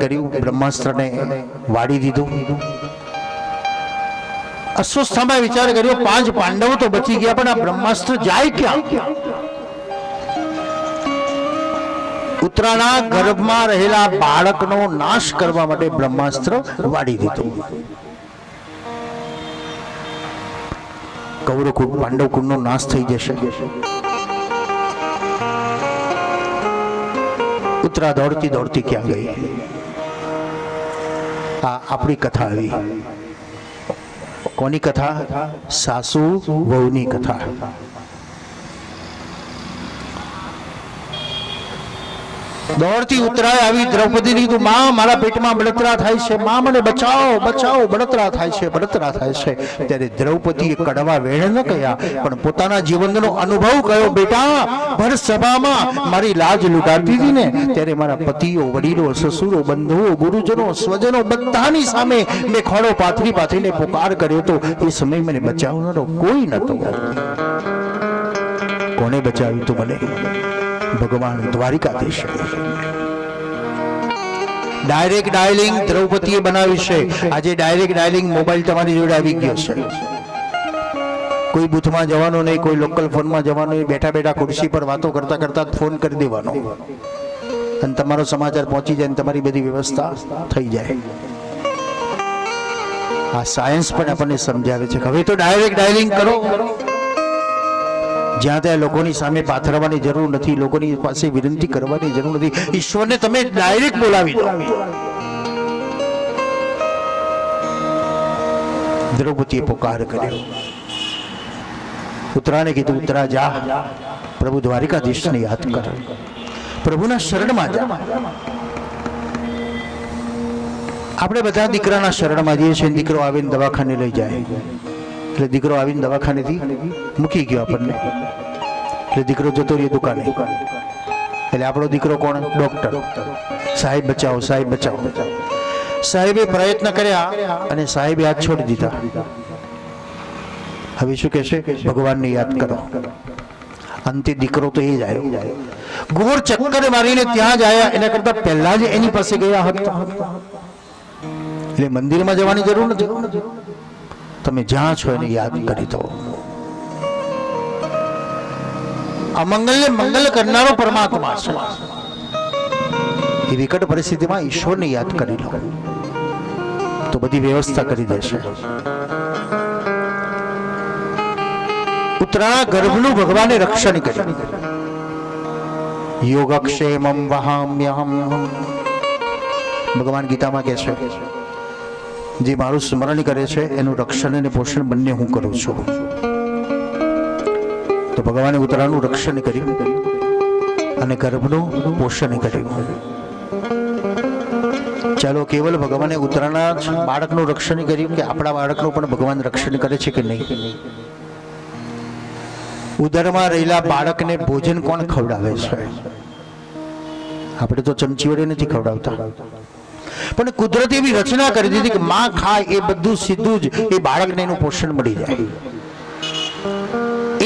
કર્યું, બ્રહ્માસ્ત્રને વાળી દીધું. અશ્વસ્થામાં વિચાર કર્યો 5 પાંડવો તો બચી ગયા, પણ આ બ્રહ્માસ્ત્ર જાય ક્યાં? ઉત્તરાના ગર્ભમાં રહેલા બાળકનો નાશ કરવા માટે બ્રહ્માસ્ત્ર વાળી દીધું. કૌરવ કુળ પાંડવ કુળનો નાશ થઈ જશે. ઉત્તરા દોડતી દોડતી ક્યાં ગઈ? આ આપણી કથા આવી. કોની કથા? સાસુ વહુની કથા. દોડતી ઉતરાય આવી દ્રૌપદીની, તું માં મારા પેટમાં બળતરા થાય છે, માં મને બચાવો બચાવો, બળતરા થાય છે બળતરા થાય છે. ત્યારે દ્રૌપદીએ કડવા વેણ ન કહ્યા, પણ પોતાના જીવનનો અનુભવ કહ્યો. બેટા, ભર સભામાં મારી લાજ લૂંટાતી હતી ને, ત્યારે મારા પતિઓ, વડીલો, સસુરો, બંધુઓ, ગુરુજનો, સ્વજનો બધાની સામે મેં ખોળો પાથરી પાથરીને પુકાર કર્યો તો એ સમય મને બચાવનારો કોઈ નતો. કોને બચાવ્યું તું મને? ભગવાન દ્વારિકાધીશ. ડાયરેક્ટ ડાયલિંગ દ્રૌપદીએ બનાવી છે. આજે ડાયરેક્ટ ડાયલિંગ મોબાઈલ તમારી જોડે આવી ગયો છે. કોઈ બૂથમાં જવાનું નહીં, કોઈ લોકલ ફોનમાં જવાનું નહીં, બેઠા બેઠા ખુરશી પર વાતો કરતા કરતા ફોન કરી દેવાનો અને તમારો સમાચાર પહોંચી જાય, તમારી બધી વ્યવસ્થા થઈ જાય. આ સાયન્સ પણ આપણને સમજાવે છે. હવે તો ડાયરેક્ટ ડાયલિંગ કરો. જ્યાં ત્યાં લોકોની સામે પાથરવાની જરૂર નથી, લોકોની પાસે વિનંતી કરવાની જરૂર નથી. ઈશ્વરને તમે ડાયરેક્ટ બોલાવી દો. દ્રૌપદીએ પુકાર કર્યો. ઉત્તરાને કીધું, ઉત્તરા જા, પ્રભુ દ્વારિકાધીશને યાદ કર, પ્રભુના શરણમાં જા. આપણે બધા દીકરાના શરણમાં જઈએ છીએ. દીકરો આવીને દવાખાને લઈ જાય, એટલે દીકરો આવીને દવાખાનેથી મૂકી ગયો આપણને, એટલે દીકરો જતો રહ્યો દુકાને. એટલે આપણો દીકરો કોણ? ડોક્ટર. સાહેબ બચાવો, સાહેબ બચાવો. સાહેબે પ્રયત્ન કર્યા અને સાહેબે હાથ છોડી દીધા. હવે શું કહેશે? ભગવાનને યાદ કરો. અંતે દીકરો તો એ જ આવ્યો. ગોળ ચક્કર મારીને ત્યાં જ આવ્યા, એના કરતા પહેલા જ એની પાસે ગયા હતા. એટલે મંદિરમાં જવાની જરૂર નથી, તમે જ્યાં છો એને યાદ કરી દો. અમંગલને મંગલ કરનારો પરમાત્મા છે. એ વિકટ પરિસ્થિતિમાં ઈશ્વરને યાદ કરી લો તો બધી વ્યવસ્થા કરી દેશે. ઉત્તરાના ગર્ભનું ભગવાને રક્ષણ કર્યું. યોગક્ષેમં વહામ્યહમ. ભગવાન ગીતામાં કહે છે, જે મારું સ્મરણ કરે છે એનું રક્ષણ અને પોષણ બંને હું કરું છું. તો ભગવાને ઉત્તરાનું રક્ષણ કર્યું અને ગર્ભનું પોષણ કર્યું. ચાલો, કેવલ ભગવાને ઉત્તરાના બાળકનું રક્ષણ કર્યું કે આપણા બાળકનું પણ ભગવાન રક્ષણ કરે છે કે નહીં? ઉદરમાં રહેલા બાળકને ભોજન કોણ ખવડાવે છે? આપણે તો ચમચી વડે નથી ખવડાવતા, પણ કુદરતી એવી રચના કરી દીધી કે માં ખાય એ બધું સીધું જ એ બાળકને એનું પોષણ મળી જાય.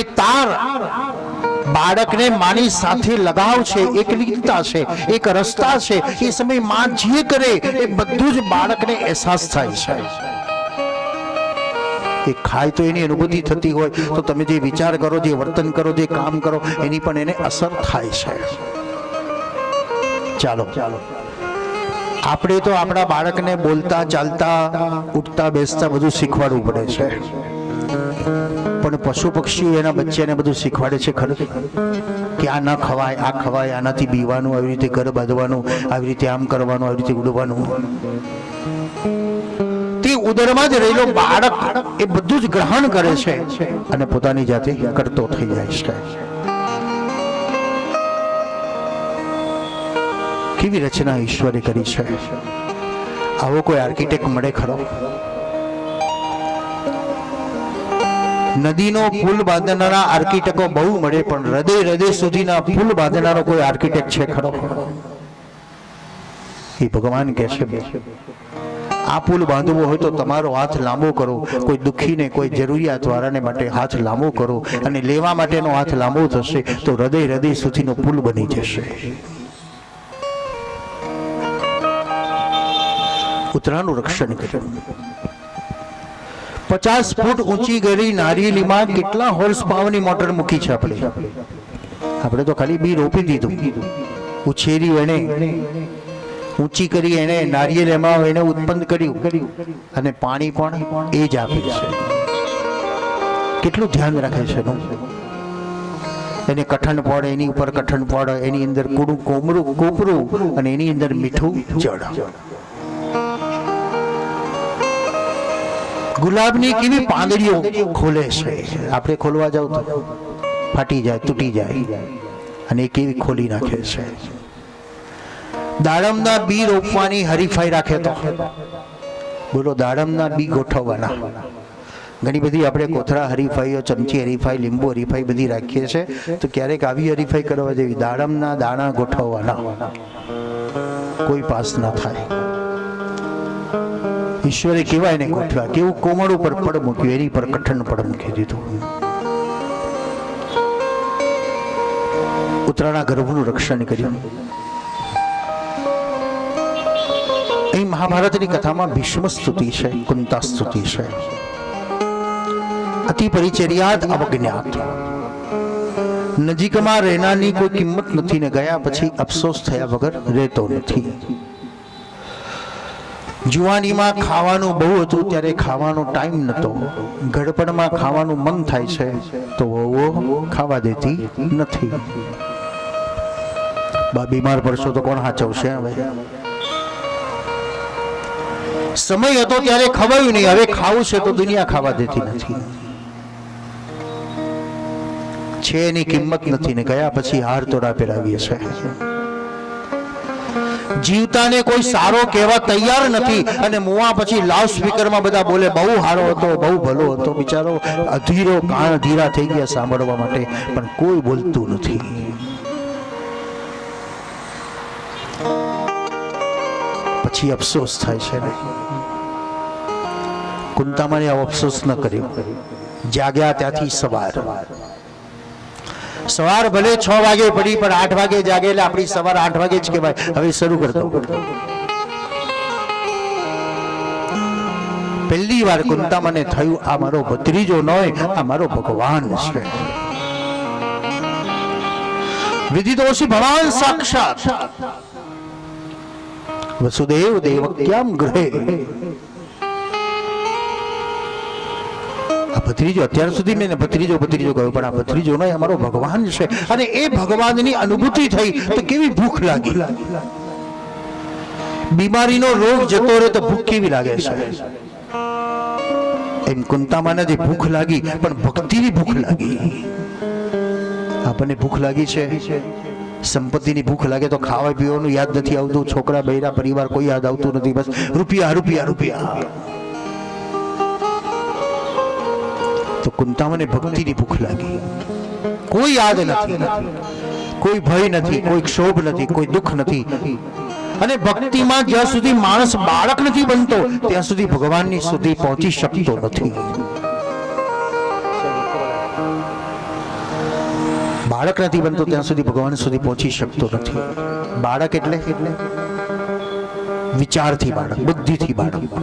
એ તાર બાળકને માની સાથે લગાવ છે, એકલિકતા છે, એક રસ્તા છે. એ સમય માં જે કરે એ બધું જ બાળકને અહેસાસ થાય છે. એ ખાય તો એની અનુભૂતિ થતી હોય તો તમે જે વિચાર કરો, જે વર્તન કરો, જે કામ કરો એની પણ એને અસર થાય છે. ચાલો, આપણે તો આપણા બાળકને બોલતા, ચાલતા, ઉઠતા, બેસતા બધું શીખવાડવું પડે છે, પણ પશુ પક્ષીઓ એના બચ્ચાને બધું શીખવાડે છે ખરું કે આ ન ખવાય, આ ખવાય, આનાથી બીવાનું, આવી રીતે ઘર બાંધવાનું, આવી રીતે આમ કરવાનું, આવી રીતે ઉડવાનું. તે ઉદરમાં જ રહેલો બાળક એ બધું જ ગ્રહણ કરે છે અને પોતાની જાતે કરતો થઈ જાય છે. કેવી રચના ઈશ્વરે કરી છે! આવો કોઈ આર્કિટેક્ટ મળે ખરો? નદીનો પુલ બાંધનારા આર્કિટેક્ટો બહુ મળે, પણ હૃદય હૃદય સુધીના પુલ બાંધનારો કોઈ આર્કિટેક્ટ છે ખરો? એ ભગવાન કહે છે, આ પુલ બાંધવો હોય તો તમારો હાથ લાંબો કરો, કોઈ દુઃખીને, કોઈ જરૂરિયાત વાળાને માટે હાથ લાંબો કરો, અને લેવા માટેનો હાથ લાંબો થશે તો હૃદય હૃદય સુધીનો પુલ બની જશે. ઉત્તરાનું રક્ષણ કર્યું. 50 ફૂટ ઊંચી ગયેલી નારિયેલીમાં કેટલા હોર્સ પાવરની મોટર મૂકી છે આપણે તો ખાલી બી રોપી દીધું, ઉછેરી એને ઊંચી કરી, એને નારિયેળ એમાં એને ઉત્પન્ન કર્યું અને પાણી પણ એ જ આપે છે. કેટલું ધ્યાન રાખે છે એને કઠણ પડ, એની ઉપર કઠણ પડ, એની અંદર કુડું કોપરું અને એની અંદર મીઠું જળ. ગુલાબની કેવી પાંદડીઓ ખોલે છે, આપણે ખોલવા જાવ તો ફાટી જાય, તૂટી જાય, અને એ કેવી ખોલી નાખે છે. દાડમના બી રોપવાની હરીફાઈ રાખે તો બોલો, દાડમના બી ગોઠવવાના. ઘણી બધી આપણે કોથળા હરીફાઈઓ, ચમચી હરીફાઈ, લીંબુ હરીફાઈ બધી રાખીએ છીએ, તો ક્યારેક આવી હરીફાઈ કરવા જેવી, દાડમના દાણા ગોઠવવાના, કોઈ પાસ ના થાય. ઈશ્વરે કેવા એને ગોઠવ્યા, કેવું કોમળ ઉપર પડ મૂક્યું, એની પર કઠણ પડ મૂકી દીધું. ઉત્તરાના ગર્ભનું રક્ષણ કર્યું. અહીં મહાભારતની કથામાં ભીષ્મ સ્તુતિ છે, કુંતા સ્તુતિ છે. અતિ પરિચર્યાત અવજ્ઞાત, નજીકમાં રહેનારની કોઈ કિંમત નથી ને ગયા પછી અફસોસ થયા વગર રહેતો નથી. જુવાનીમાં ખાવાનું બહુ હતું ત્યારે ખાવાનો ટાઈમ નહોતો, ગડપણમાં ખાવાનું મન થાય છે તો વહુઓ ખાવા દેતી નથી. બીમાર પડશો તો કોણ હાચવશે? હવે સમય હતો ત્યારે ખવાયું નહીં, હવે ખાવું છે તો દુનિયા ખાવા દેતી નથી. છે એની કિંમત નથી ને ગયા પછી હાર તોડા પહેરાવીએ છે. જીવતાને કોઈ સારો કહેવા તૈયાર નથી અને મુવા પછી લાઉડ સ્પીકરમાં બધા બોલે બહુ સારો હતો, બહુ ભલો હતો. બિચારો અધીરો, કાન અધીરા થઈ ગયા સાંભળવા માટે, પણ કોઈ બોલતું નથી. પછી અફસોસ થાય છે ને. કુંતામાને આવો અફસોસ ન કર્યો. જાગ્યા ત્યાંથી સવાર ભલે 6 વાગે પડી, પણ 8 વાગે જાગે એટલે આપણી સવાર 8 વાગે જ કહેવાય. હવે શરૂ કરતો. પહેલી વાર કુંતામાને થયું આ મારો ભત્રીજો ન હોય, આ મારો ભગવાન છે. વિદિતોષી ભગવાન સાક્ષાત વસુદેવ દેવક્યામ ગૃહે. આ ભત્રીજો, અત્યાર સુધી મેં ભત્રીજો કહ્યું, પણ આ ભત્રીજો નહીં, અમારો ભગવાન છે. અને એ ભગવાનની અનુભૂતિ થઈ તો કેવી ભૂખ લાગી. બીમારીનો રોગ જતો રહે તો ભૂખ કેવી લાગે છે. એમ કુંતામાને જે ભૂખ લાગી, પણ ભક્તિની ભૂખ લાગી. આપણને ભૂખ લાગી છે, સંપત્તિની ભૂખ લાગે તો ખાવા પીવાનું યાદ નથી આવતું, છોકરા બૈરા પરિવાર કોઈ યાદ આવતું નથી, બસ રૂપિયા રૂપિયા રૂપિયા. તો કુંતામાને ભક્તિની ભૂખ લાગી. કોઈ યાદ નથી, કોઈ ભય નથી, કોઈ ક્ષોભ નથી, કોઈ દુઃખ નથી. અને ભક્તિમાં જ્યાં સુધી માણસ બાળક નથી બનતો ત્યાં સુધી ભગવાનની સુધી પહોંચી શકતો નથી. બાળક નથી બનતો ત્યાં સુધી ભગવાન સુધી પહોંચી શકતો નથી. બાળક એટલે વિચારથી બાળક, બુદ્ધિથી બાળક,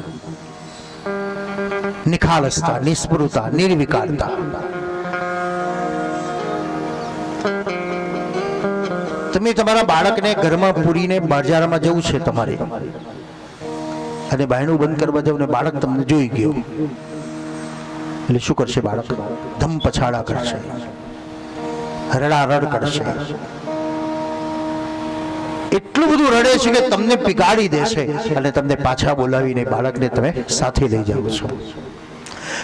નિખાલસતા, નિસ્પૃહતા, નિર્વિકારતા. તમે તમારા બાળકને ઘરમાં પૂરીને બજારમાં જવું છે તમારે, અને બાયણું બંધ કરવા જાવ ને બાળક તમને જોઈ ગયો એટલે શું કરશે? બાળક ધમ પછાડા કરશે, રડારડ કરશે. એટલું બધું રડે છે કે તમને પીગાડી દેશે અને તમને પાછા બોલાવીને બાળકને તમે સાથે લઈ જાઓ છો.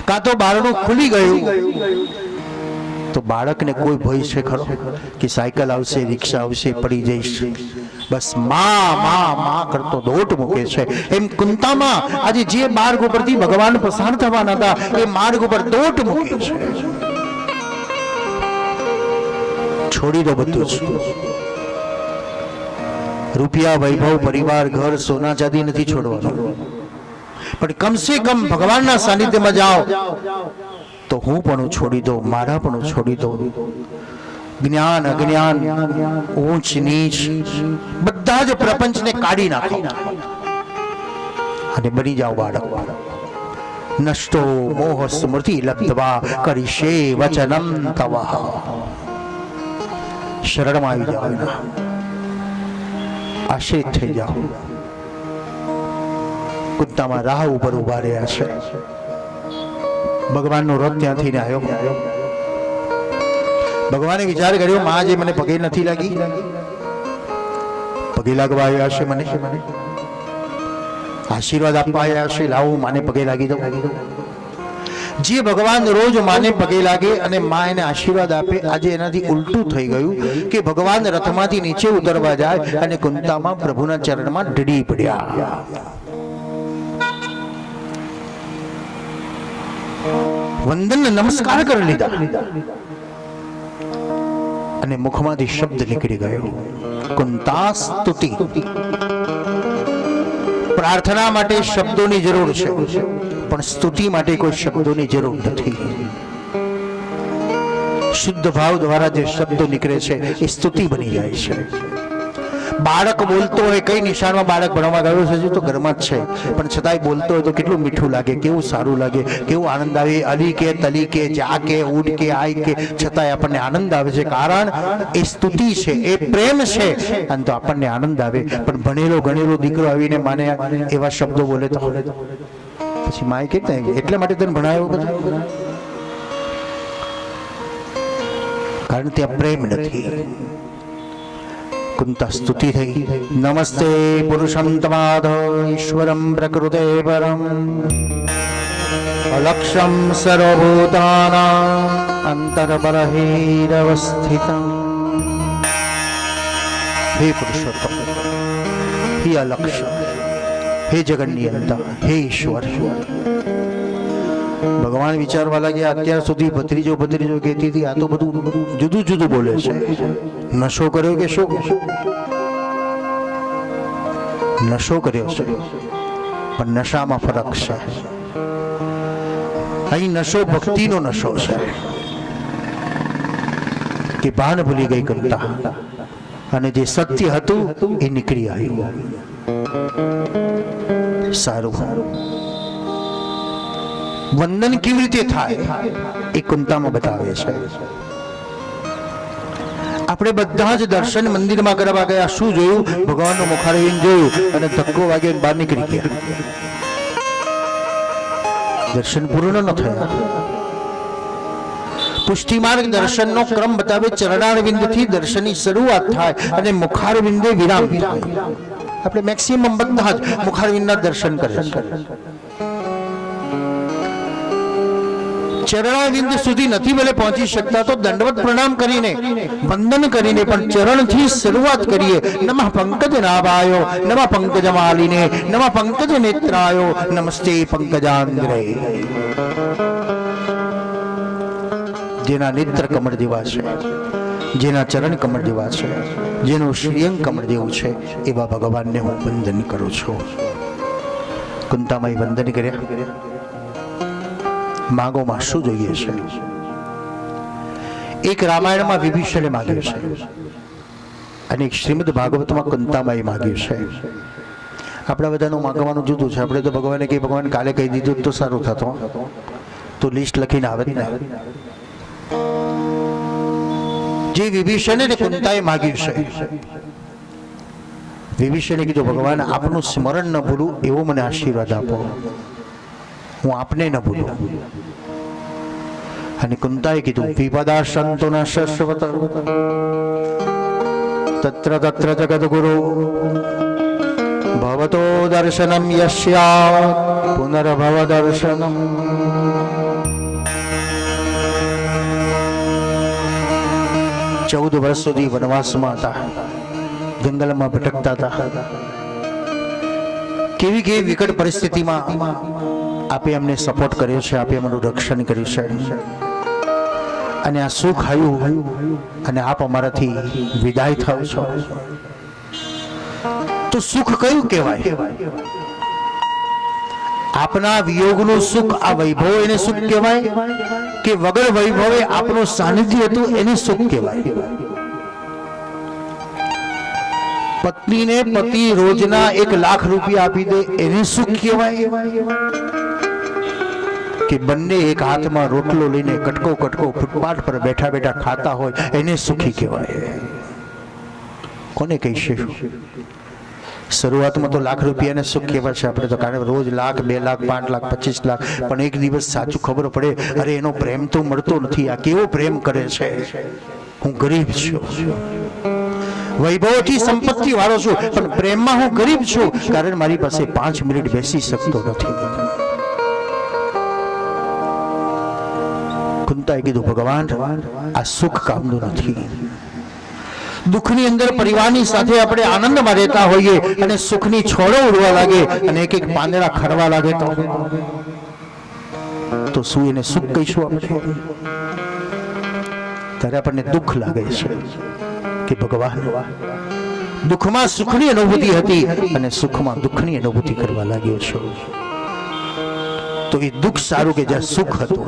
કાં તો બારણું ખુલી ગયું તો બાળકને કોઈ ભય છે ખરો કે સાયકલ આવશે, રિક્ષા આવશે, પડી જઈશ? બસ માં માં માં કરતો દોટ મૂકે છે. એમ કુંતામાં આજે જે માર્ગ ઉપરથી ભગવાન પસાર થવાના હતા એ માર્ગ ઉપર દોટ મૂકે છે. છોડી દો બધું જ. રૂપિયા, વૈભવ, પરિવાર, ઘર, સોના ચાંદી નથી છોડવાનું, પણ કમસે કમ ભગવાનના સાનિધ્યમાં જાઓ તો હું પણ છોડી દો, મારા પણ છોડી દો. જ્ઞાન અજ્ઞાન, ઊંચ નીચ બધા જ પ્રપંચને કાઢી નાખો. અને બની જાઓ બાળક. નષ્ટો મોહ સ્મૃતિ લબ્ધવા કરીશે વચનમ તવ. શરણમાં આવી જાઓ, એના આશ્રિત થઈ જાઓ. કુંતામાં રાહ ઉપર ઉભા રહ્યા છે. ભગવાનનો રથ ત્યાંથી આવ્યો. ભગવાને વિચાર કર્યો, માં જે મને પગે નથી લાગી, પગે લાગવા આવ્યા છે, મને આશીર્વાદ આપવા આવ્યા છે, લાવો માને પગે લાગી દઉં. જે ભગવાન રોજ માને પગે લાગે અને માં એને આશીર્વાદ આપે, આજે એનાથી ઉલટું થઈ ગયું કે ભગવાન રથમાંથી નીચે ઉતરવા જાય અને કુંતામાં પ્રભુના ચરણમાં ઢળી પડ્યા. વંદન નમસ્કાર કરી લીધા અને મુખમાંથી શબ્દ નીકળી ગયો, કુંતા સ્તુતિ. પ્રાર્થના માટે શબ્દોની જરૂર છે, પણ સ્તુતિ માટે કોઈ શબ્દોની જરૂર નથી. શુદ્ધ ભાવ દ્વારા જે શબ્દો નીકળે છે એ સ્તુતિ બની જાય છે. બાળક બોલતો હોય, કઈ નિશાળમાં બાળક ભણવા ગયું છે તો ઘરમાં જ છે, પણ છતાંય બોલતો હોય તો કેટલું મીઠું લાગે, કેવું સારું લાગે, કેવું આનંદ આવે. અલી કે તલી કે જા કે ઉડ કે આઈ કે છતાંય આપણને આનંદ આવે છે, કારણ એ સ્તુતિ છે, એ પ્રેમ છે, અને તો આપણને આનંદ આવે. પણ ભણેલો ગણેલો દીકરો આવીને માને એવા શબ્દો બોલે તો પછી માએ કે એટલા માટે તને ભણાયો બધું, કારણ ત્યાં પ્રેમ નથી. કુંતા સ્તુતિ થઈ. નમસ્તે પુરુષોત્તમાદ ઈશ્વરમ પ્રકૃતે પરમ અલક્ષ્યમ સર્વભૂતાનાં અંતર્બહિરવસ્થિતં. હે પુરુષોત્તમ, હે અલક્ષ્ય, હે જગન્નિયંતા, હે ઈશ્વર. ભગવાન વિચારવા લાગ્યા, અત્યાર સુધી ભત્રીજો ભત્રીજો કહેતી હતી, આ તો બધું જુદું જુદું બોલે છે. નશો કર્યો કે શું? નશો કર્યો છે, પણ નશામાં ફરક છે. અહીં નશો ભક્તિનો નશો છે કે ભાન ભૂલી ગઈ કુંતા, અને જે સત્ય હતું એ નીકળી આવ્યું. સારું, વંદન કેવી રીતે થાય એ કુંતામાં બતાવે છે. આપણે બધા જ દર્શન મંદિરમાં કરવા ગયા, શું જોયું? ભગવાનનું મુખારવિંદ જોયું અને ધક્કો વાગ્યો, બહાર નીકળી ગયા. દર્શન પૂર્ણ ન થયા. પુષ્ટિમાર્ગ દર્શનનો ક્રમ બતાવે. ચરણારવિંદથી દર્શનની શરૂઆત થાય અને મુખારવિંદે વિરામ થાય. આપણે મેક્સિમમ બધા જ મુખારવિંદના દર્શન કરે છે. ચરણારવિંદ સુધી નથી ભલે પહોંચી શકતા તો દંડવત પ્રણામ કરીને, વંદન કરીને, પણ ચરણથી શરૂઆત કરીએ. નમઃ પંકજ નાભાયો, નમઃ પંકજ માલિને, નમઃ પંકજ નેત્રાયો, નમસ્તે પંકજાંગ્રે. જેના નેત્ર કમળ જેવા છે, જેના ચરણ કમળ જેવા છે, જેનું શ્રીઅંગ કમળ જેવું છે, એવા ભગવાનને હું વંદન કરું છું. કુંતામાઈ વંદન કર્યા. માગોમાં શું જોઈએ છે? એક રામાયણમાં વિભીષણે માગ્યું છે અને એક શ્રીમદ ભાગવતમાં કુંતામાએ માગ્યું છે. આપણા બધાનું માગવાનું જુદું છે. આપણે તો ભગવાને કહી, ભગવાન કાલે કહી દીધું તો સારું થતો, તો લિસ્ટ લખીને આવે ને. જે વિભીષણે ને કુંતાએ માગ્યું છે, વિભીષણે કીધું, ભગવાન આપનું સ્મરણ ન ભૂલું એવો મને આશીર્વાદ આપો, હું આપને ન ભૂલું. અને કુંતાએ કીધું, વિપદા સંતોના શશ્વત તત્ર તત્ર જગદગુરુ ભવતો દર્શનમ યસ્યા પુનર્ભવ દર્શનમ. ચૌદ વર્ષ સુધી વનવાસમાં હતા, જંગલમાં ભટકતા હતા. કેવી કેવી વિકટ પરિસ્થિતિમાં આપે અમને સપોર્ટ કર્યો છે, આપે અમારું રક્ષણ કર્યું છે, અને આ સુખ આવ્યું અને આપ અમારાથી વિદાય થાવ છો, તો સુખ કયું કહેવાય? આપના વિયોગનું સુખ, આ વૈભવ એને સુખ કહેવાય કે વગર વૈભવે આપનું સાનિધ્ય હતું એને સુખ કહેવાય? પત્નીને પતિ રોજના 1 લાખ રૂપિયા આપી દે એને સુખ કહેવાય કે બંને એક હાથમાં રોટલો લઈને કટકો ફૂટપાથ પર બેઠા બેઠા ખાતા હોય એને સુખી કહેવાય? કોને કહીશું? શરૂઆતમાં તો લાખ રૂપિયાને સુખ કહેવાય છે આપણે તો, કારણ રોજ લાખ, 2 લાખ, 5 લાખ, 25 લાખ, પણ એક દિવસ સાચું ખબર પડે, અરે એનો પ્રેમ તો મળતો નથી, આ કેવો પ્રેમ કરે છે, હું ગરીબ છું, વૈભવથી સંપત્તિ વાળો છું, પણ પ્રેમમાં હું ગરીબ છું, કારણ મારી પાસે 5 મિનિટ બેસી શકતો નથી. કુંતાએ કીધું, ભગવાન આ સુખ કામનું નથી. દુઃખની અંદર પરિવારની સાથે આપણે આનંદમાં રહેતા હોઈએ અને સુખની છોડો ઉડવા લાગે અને એક પાંદડા ખરવા લાગે તો શું એને સુખ કહીશું આપણે? ત્યારે આપણને દુઃખ લાગે છે કે ભગવાન દુઃખમાં સુખની અનુભૂતિ હતી અને સુખમાં દુઃખની અનુભૂતિ કરવા લાગ્યો છું. તો એ દુઃખ સારું કે જ્યાં સુખ હતું.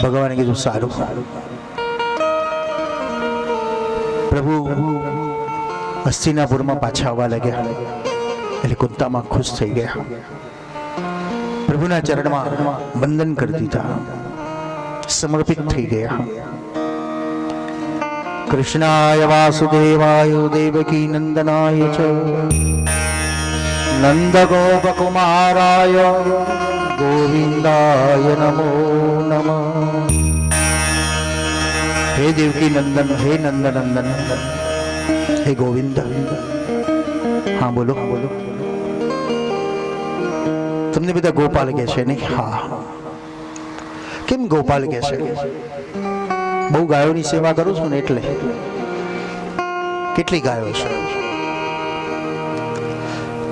ભગવાને કીધું સારું. પ્રભુ હસ્તિનાપુરમાં પાછા આવવા લાગ્યા એટલે કુંતામાં ખુશ થઈ ગયા. પ્રભુના ચરણમાં વંદન કરી દીધા, સમર્પિત થઈ ગયા. કૃષ્ણાય વાસુદેવાય દેવકી નંદનાય ચ નંદ ગોપ કુમારાય ગોવિંદાય નમો નમઃ. હે દેવકી નંદન, હે નંદનંદન, હે ગોવિંદ. હા બોલો. તમને બધા ગોપાલ કહે છે નહીં? હા. કેમ ગોપાલ કહે છે? બહુ ગાયોની સેવા કરું છું ને એટલે. કેટલી ગાયો છે?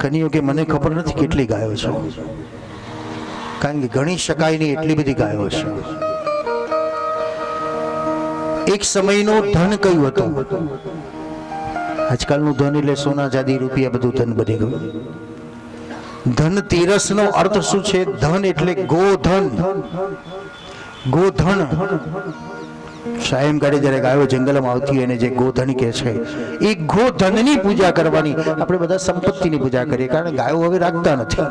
કન્યો કે મને ખબર નથી કેટલી ગાયો છે, કારણ કે ગણી શકાય નહીં એટલી બધી ગાયો છે. એક સમયનું ધન કયું હતું? આજકાલનું ધન એટલે સોના ચાંદી રૂપિયા બધું ધન બની ગયું. ધન તેરસ નો અર્થ શું છે? ધન એટલે ગોધન. ગોધન સાયંકાળે જયારે ગાયો જંગલમાં આવતી હોય એને જે ગોધન કહે છે, એ ગોધનની પૂજા કરવાની. આપણે બધા સંપત્તિની પૂજા કરીએ, કારણ ગાયો હવે રાખતા નથી.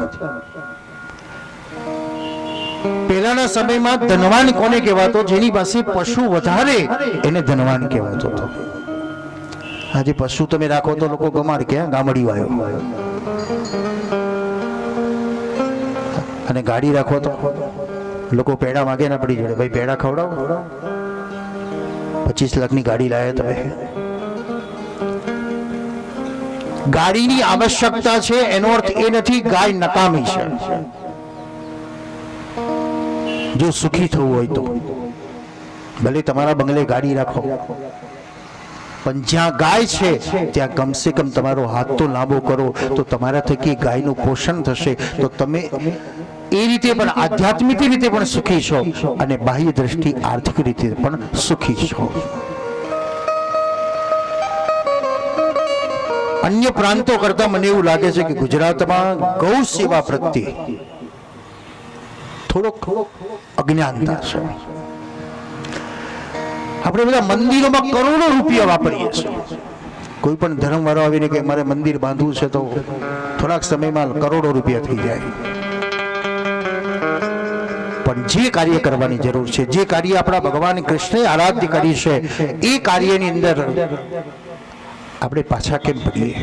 પહેલાના સમયમાં ધનવાન કોને કહેવાતો? જેની પાસે પશુ વધારે એને ધનવાન કહેવાતો હતો. આજે પશુ તમે રાખો તો લોકો ગમાર કે ગામડી આવ્યો, અને ગાડી રાખો તો લોકો પેડા માગે ના પડી જોડે, ભાઈ પેડા ખવડાવો, 25 લાખની ગાડી લાયા તમે. ગાડીની આવશ્યકતા છે એનો અર્થ એ નથી ગાય નકામી છે. જો સુખી થવું હોય તો ભલે તમારા બંગલે ગાડી રાખો, પણ જ્યાં ગાય છે ત્યાં કમસે કમ તમારો હાથ તો લાંબો કરો, તો તમારા થકી ગાયનું પોષણ થશે, તો તમે એ રીતે પણ આધ્યાત્મિક રીતે પણ સુખી છો અને બાહ્ય દ્રષ્ટિ આર્થિક રીતે પણ સુખી છો. અન્ય પ્રાંતો કરતા મને એવું લાગે છે કે ગુજરાતમાં ગૌ સેવા પ્રત્યે થોડોક અજ્ઞાનતા છે. આપણે બધા મંદિરોમાં કરોડો રૂપિયા વાપરીએ છીએ. કોઈ પણ ધર્મવાળો આવીને કે મારે મંદિર બાંધવું છે તો થોડાક સમયમાં કરોડો રૂપિયા થઈ જાય. પણ જે કાર્ય કરવાની જરૂર છે, જે કાર્ય આપણા ભગવાન કૃષ્ણએ આરાધ્ય કરી છે, એ કાર્યની અંદર આપણે પાછા કેમ પડીએ?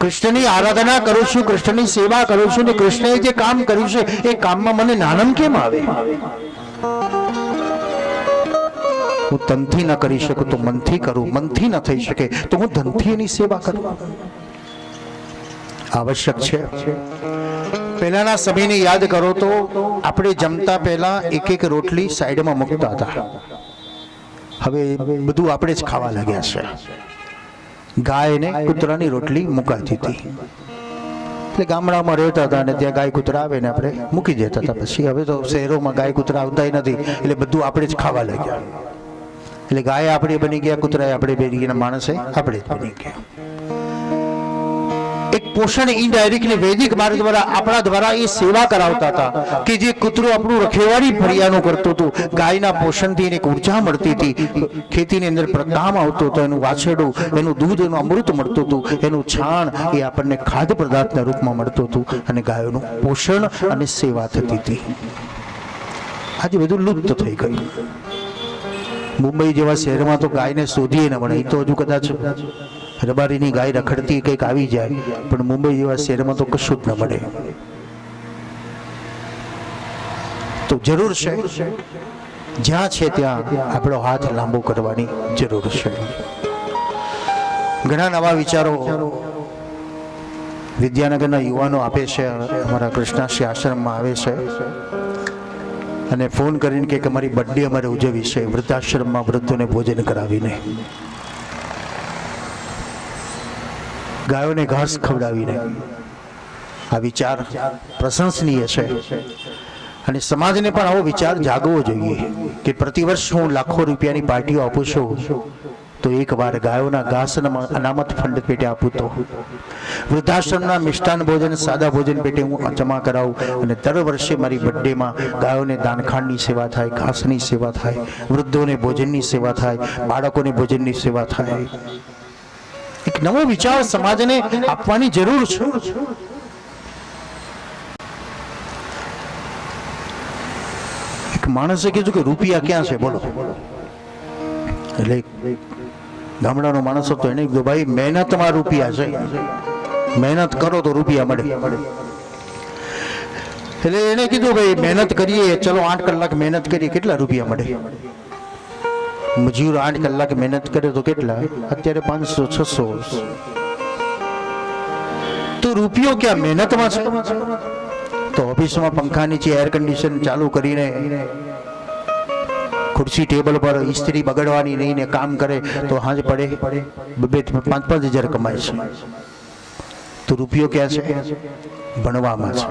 કૃષ્ણની આરાધના કરું છું, કૃષ્ણની સેવા કરું છું, ને કૃષ્ણએ જે કામ કર્યું છે એ કામમાં મને નાનમ કેમ આવે? હું તનથી ન કરી શકું તો મનથી કરું, મનથી ન થઈ શકે તો હું ધનથી એની સેવા કરું. આવશ્યક છે. પહેલાના સમયને યાદ કરો તો આપણે જમતા પહેલા એક રોટલી સાઈડમાં મૂકતા હતા. હવે બધું આપણે જ ખાવા લાગ્યા છે. ગાયને કૂતરાની રોટલી મુકાતી હતી, એટલે ગામડામાં રહેતા હતા અને ત્યાં ગાય કૂતરા આવે ને આપણે મૂકી દેતા હતા. પછી હવે તો શહેરોમાં ગાય કૂતરા આવતા નથી, એટલે બધું આપણે જ ખાવા લાગ્યા. એટલે ગાય આપણે બની ગયા, કૂતરા આપણે બની ગયા, માણસે આપણે જ બની ગયા. એક પોષણ ઇનડાયરેક્ટલી વૈદિક માર્ગ દ્વારા આપણા દ્વારા એ સેવા કરાવતા હતા કે જે કૂતરું આપણું રખેવાળી ફરિયાનું કરતું હતું, ગાયના પોષણથી એને એક ઉર્જા મળતી હતી, ખેતીની અંદર પ્રકામ આવતો હતો, એનું વાછરડું, એનું દૂધ, એનું અમૃત મળતું હતું, એનું છાણ એ આપણને ખાદ્ય પદાર્થના રૂપમાં મળતું હતું અને ગાયોનું પોષણ અને સેવા થતી હતી. આજે બધું લુપ્ત થઈ ગયું. મુંબઈ જેવા શહેરમાં તો ગાયને શોધીએ ન મળે. તો હજુ કદાચ રબારીની ગાય રખડતી કંઈક આવી જાય, પણ મુંબઈ જેવા શહેરમાં તો કશું જ ન મળે. તો જરૂર છે જ્યાં છે ત્યાં આપણો હાથ લાંબો કરવાની જરૂર છે. ઘણા નવા વિચારો વિદ્યાનગરના યુવાનો આપે છે, અમારા કૃષ્ણાશ્રી આશ્રમમાં આવે છે અને ફોન કરીને કે અમારી બર્થડે અમારે ઉજવવી છે, વૃદ્ધાશ્રમમાં વૃદ્ધોને ભોજન કરાવીને, ગાયોને ઘાસ ખવડાવીને. આ વિચાર પ્રશંસનીય છે અને સમાજને પણ આવો વિચાર જાગવો જોઈએ કે પ્રતિવર્ષ હું લાખો રૂપિયાની પાર્ટીઓ આપું છું તો એકવાર ગાયોના ઘાસના અનામત ફંડ પેટે આપું, તો વૃદ્ધાશ્રમના મિષ્ટાન ભોજન, સાદા ભોજન પેટે હું જમા કરાવું અને દર વર્ષે મારી બર્થડેમાં ગાયોને દાનખાંડની સેવા થાય, ઘાસની સેવા થાય, વૃદ્ધોને ભોજનની સેવા થાય, બાળકોને ભોજનની સેવા થાય. એક નવો વિચાર સમાજને આપવાની જરૂર છે. એક માણસે કીધું કે રૂપિયા ક્યાં છે બોલો, એટલે ગામડાનો માણસ હતો, એને કીધું ભાઈ મહેનતમાં રૂપિયા છે, મહેનત કરો તો રૂપિયા મળે. એટલે એને કીધું ભાઈ મહેનત કરીએ, ચલો 8 કલાક મહેનત કરીએ, કેટલા રૂપિયા મળે? મજૂર 8 કલાક મહેનત કરે તો કેટલા? અત્યારે 500-600. તો રૂપિયો ક્યાં મહેનતમાં છે? તો ઓફિસમાં પંખા નીચે એર કન્ડિશન ચાલુ કરીને ખુરશી ટેબલ પર ઇસ્ત્રી બગડવાની નહીં ને કામ કરે તો હાજ પડે 2-5 હજાર કમાય છે. તો રૂપિયો ક્યાં છે? ભણવામાં છે.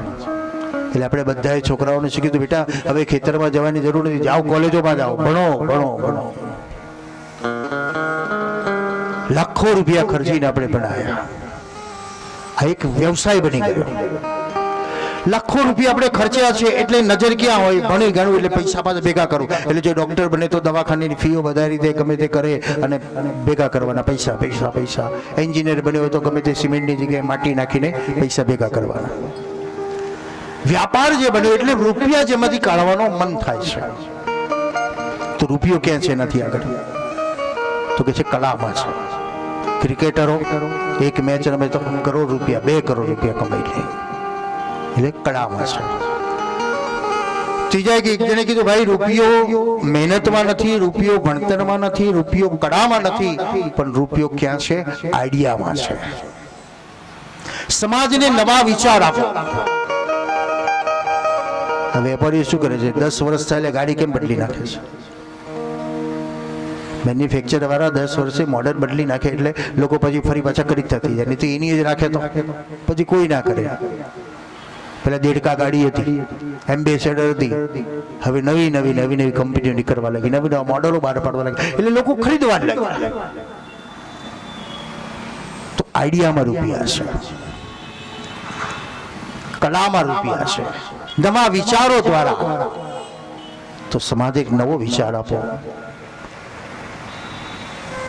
એટલે આપણે બધાએ છોકરાઓને શીખ્યું બેટા હવે ખેતરમાં જવાની જરૂર નથી, જાઓ કોલેજોમાં જાઓ, ભણો ભણો ભણો. લાખો રૂપિયા ખર્ચીને આપણે ભણાયા. આ એક વ્યવસાય બની ગયો. લાખો રૂપિયા આપણે ખર્ચ્યા છે એટલે નજર ક્યાં હોય? ભણી ગણું એટલે પૈસા પાછા ભેગા કરું, એટલે જો ડોક્ટર બને તો દવાખાનાની ફીઓ વધારી દે, ગમે તે કરે અને ભેગા કરવાના પૈસા પૈસા પૈસા. એન્જિનિયર બન્યો હોય તો ગમે તે સિમેન્ટની જગ્યાએ માટી નાખીને પૈસા ભેગા કરવાના. વ્યાપાર જે બન્યો એટલે રૂપિયા જેમાંથી કાઢવાનો મન થાય છે. તો રૂપિયો ક્યાં છે? નથી આગળ. તો કે છે કલામાં છે. ક્રિકેટરો એક મેચ રમે તો કરોડ રૂપિયા, 2 કરોડ રૂપિયા કમાઈ લે, એટલે કળામાં છે. ત્રીજા એક જણે કીધું ભાઈ રૂપિયો મહેનતમાં નથી, રૂપિયો ભણતરમાં નથી, રૂપિયો કળામાં નથી, પણ રૂપિયો ક્યાં છે? આઈડિયામાં છે. સમાજને નવા વિચાર આપો. વેપારી શું કરે છે? 10 વર્ષ થયા ગાડી કેમ બદલી નાખે છે? મેન્યુફેક્ચર વાળા 10 વર્ષે મોડલ બદલી નાખે એટલે લોકો પછી ફરી પાછા કરી જ થતી જાય, નહીં તો એની જ રાખે તો પછી કોઈ ના કરે. પેલા દેડકા ગાડી હતી, એમ્બેસેડર હતી, હવે નવી નવી નવી નવી કંપનીઓ નીકળવા લાગી, નવી નવા મોડલો બહાર પાડવા લાગી, એટલે લોકો ખરીદવા લાગ્યા. તો આઈડિયામાં રૂપિયા છે, કલામાં રૂપિયા છે, નવા વિચારો દ્વારા. તો સમાજ એક નવો વિચાર આપો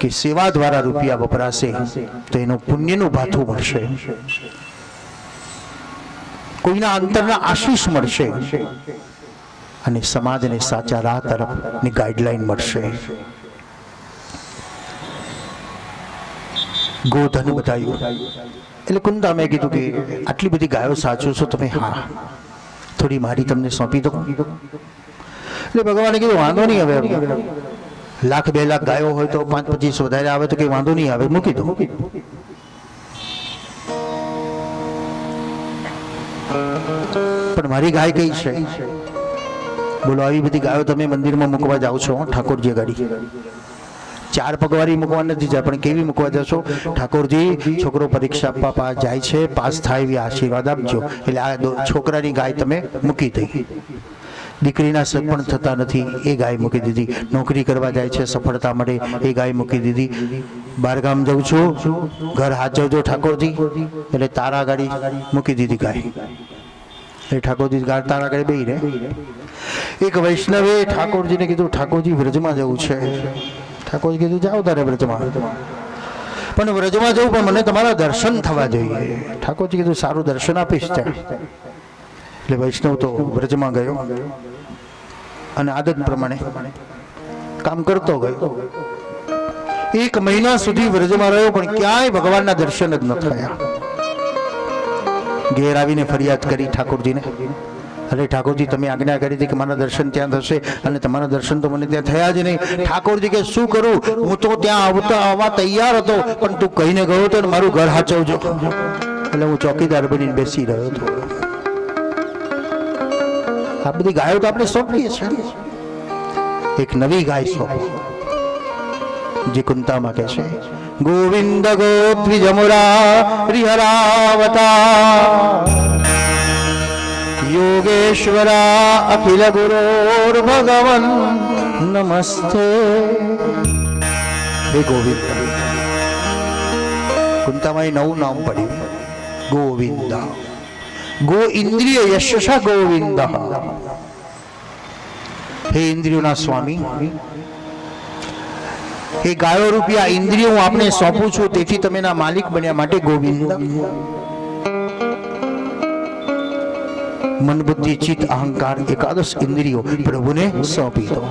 કે સેવા દ્વારા રૂપિયા વપરાશે તો એનું પુણ્યનું ભાથું મળશે, કોઈના અંતરના આશીષ મળશે અને સમાજને સાચા રાહ તરફની ગાઈડલાઈન મળશે. ગોધન બતાવ્યું એટલે કુંદા મેં કીધું કે આટલી બધી ગાયો સાચો છો તમે? હા, થોડી મારી તમને સોંપી દો. એટલે ભગવાને કીધું વાંધો નહીં, હવે 1,00,000-2 લાખ ગાયો હોય તો 5-25 વધારે આવે તો કઈ વાંધો નહીં આવે, મૂકી દો. પણ મારી ગાય કઈ છે? બોલો, આવી બધી ગાયો તમે મંદિરમાં મૂકવા જાઓ છો? ઠાકોરજી ગાડી 4 પગવારી મૂકવા નથી જાય, પણ કેવી મૂકવા જશો? ઠાકોરજી છોકરો પરીક્ષા આપવા જાય છે, પાસ થાય એવી આશીર્વાદ આપજો. એટલે આ છોકરાની ગાય તમે મૂકી દઈ. દીકરીના સગપણ થતા નથી, એ ગાય મૂકી દીધી. નોકરી કરવા જાય છે, સફળતા મળે, એ ગાય મૂકી દીધી. બહારગામ જાઉં છું, ઘર હાચવજો ઠાકોરજી, એટલે તારા ગાડી મૂકી દીધી ગાય. એ ઠાકોરજી તારા ગાડી બેહી રે. એક વૈષ્ણવે ઠાકોરજીને કીધું, ઠાકોરજી વ્રજમાં જવું છે. ઠાકોરજી કીધું જાઓ તારે વ્રજમાં, પણ વ્રજમાં જવું પણ મને તમારા દર્શન થવા જોઈએ. ઠાકોરજી કીધું સારું, દર્શન આપીશ ત્યાં. એટલે વૈષ્ણવ તો વ્રજમાં ગયો અને આદત પ્રમાણે કામ કરતો ગયો. 1 મહિના સુધી વ્રજમાં રહ્યો, પણ ક્યાંય ભગવાનના દર્શન જ ન થયા. ઘેર આવીને ફરિયાદ કરી ઠાકોરજીને, અરે ઠાકોરજી તમે આજ્ઞા કરી હતી કે મારા દર્શન ત્યાં થશે, અને તમારા દર્શન તો મને ત્યાં થયા જ નહીં. ઠાકોરજી કે શું કરું, હું તો ત્યાં આવવા તૈયાર હતો, પણ તું કહીને ગયો હતો ને મારું ઘર હાચવજો. એટલે હું ચોકીદાર બનીને બેસી રહ્યો હતો. આ બધી ગાયો તો આપણે સોંપીએ છીએ. એક નવી ગાય સોંપો, જે કુંતામાં કહે છે, ગોવિંદ ગોદ્વિજમુરા હરિહરાવતા યોગેશ્વરા અખિલ ગુરોર ભગવન નમસ્તે. હે ગોવિંદ. કુંતામાં એ નવું નામ પડ્યું, ગોવિંદ. ગો ઇન્દ્રિય યશસા ગોવિંદ. હે ઇન્દ્રિયોના સ્વામી, એ ગાયો રૂપિયા ઇન્દ્રિયો હું આપને સોંપું છું, તેથી તમે એના માલિક બન્યા માટે ગોવિંદ. મન બુદ્ધિ ચિત્ત અહંકાર એકાદશ ઇન્દ્રિયો પ્રભુને સોંપી દો.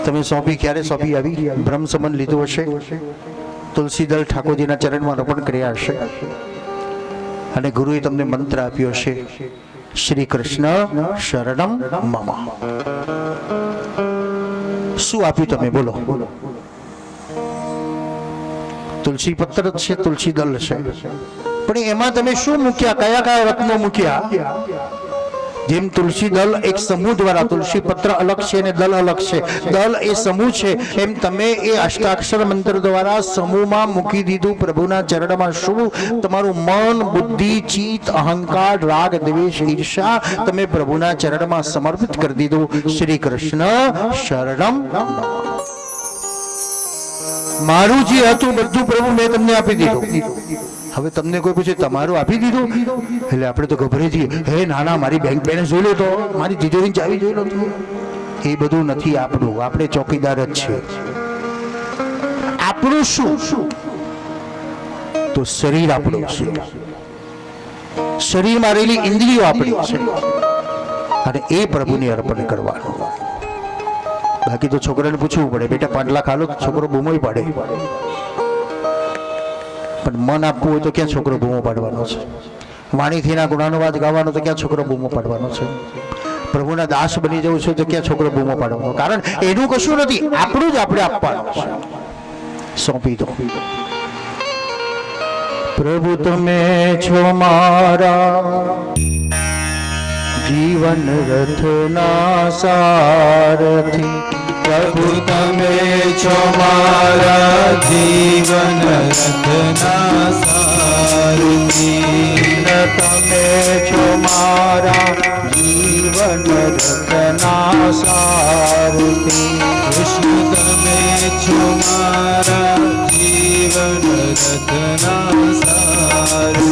તમે સોંપી ક્યારે સોંપી આવી? બ્રહ્મ સંબંધ લીધો હશે, તુલસીદળ ઠાકોરજીના ચરણમાં અર્પણ કર્યા હશે, અને ગુરુએ તમને મંત્ર આપ્યો હશે, શ્રી કૃષ્ણ શરણમ મમ. શું આપ્યું તમે બોલો? તુલસી પત્ર છે, તુલસી દળ છે, પણ એમાં તમે શું મૂક્યા? કયા કયા રત્નો મૂક્યા? જેમ તુલસી દળ એક સમૂહ દ્વારા, તુલસી પત્ર અલગ છે અને દળ અલગ છે, દળ એ સમૂહ છે, એમ તમે એ અષ્ટાક્ષર મંત્ર દ્વારા સમૂહમાં મૂકી દીધું પ્રભુના ચરણમાં. શું? તમારું મન બુદ્ધિ ચિત્ત અહંકાર રાગ દ્વેષ ઈર્ષા તમે પ્રભુના ચરણમાં સમર્પિત કરી દીધું. શ્રી કૃષ્ણ શરણમ. મારું જે હતું બધું પ્રભુ મેં તમને આપી દીધું. હવે તમને કોઈ પૂછે તમારું આપી દીધું, એટલે આપણે તો ગભરાઈ જઈએ, હે નાના મારી બેંક બેલેન્સ જોઈ લો તો, મારી તિજોરી ચાવી જોઈ લો તો. એ બધું નથી આપણું, આપણે ચોકીદાર જ છે. આપણું શું? તો શરીર આપણું છે, શરીરમાં રહેલી ઇન્દ્રિયો આપણી છે, અને એ પ્રભુને અર્પણ કરવાનું. બાકી તો છોકરાને પૂછવું પડે, બેટા 5 લાખ આલો, છોકરો બૂમો પાડે. પણ મન આપવું હોય તો ક્યાં છોકરો બૂમો પાડવાનો છે? વાણીથી ના ગુણાનુવાદ ગાવાનો તો ક્યાં છોકરો બૂમો પાડવાનો છે? પ્રભુના દાસ બની જવું છે તો ક્યાં છોકરો બૂમો પાડવાનો? કારણ એનું કશું નથી, આપણું જ આપણે આપવાનું છે. સોંપી દો. પ્રભુ તમે છો મારા જીવન રથના સારથી. પ્રભુ તમે છો મારા જીવન રથના સારથી. તમે છો મારા જીવન રથના સારથી. કૃષ્ણ તમે છો મારા જીવન રથના સારથી.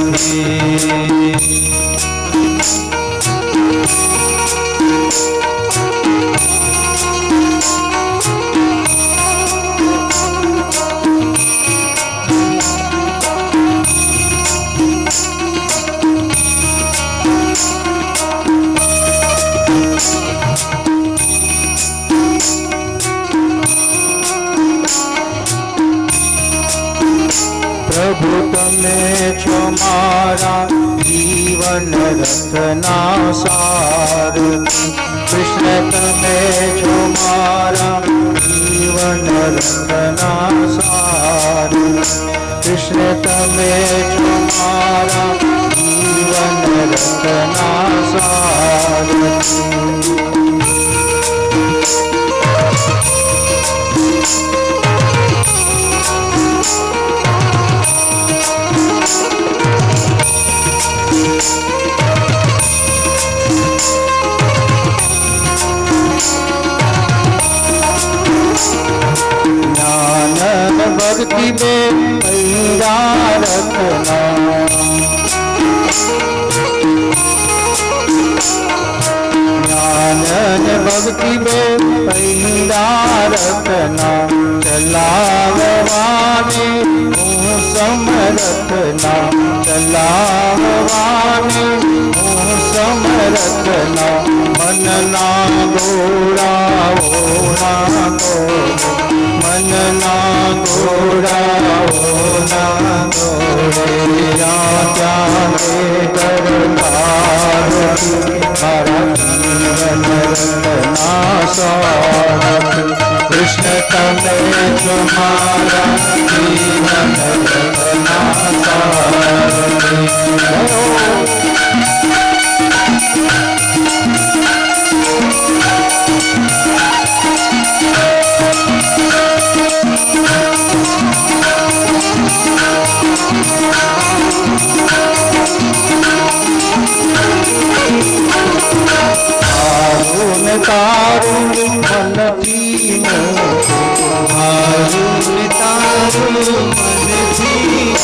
પ્રભુ તમે છો મારા જીવન રથના સારથી. કૃષ્ણ તમે છો મારા જીવન રથના સારથી. કૃષ્ણ તમે છો મારા જીવન રથના સારથી. રખના જ્ઞાન ને ભક્તિ બે પહેલા રખના ચલાવવાને હું સમરથના ચલાવવાને હું સમરથના મનના ગોળાઓના મનના ગોળાઓના ત્યાં ત્યાં કરતા સારથી કૃષ્ણ તમે છો મારા જીવન રત્ના સારથી તારું મનથી મારું તારું મનથી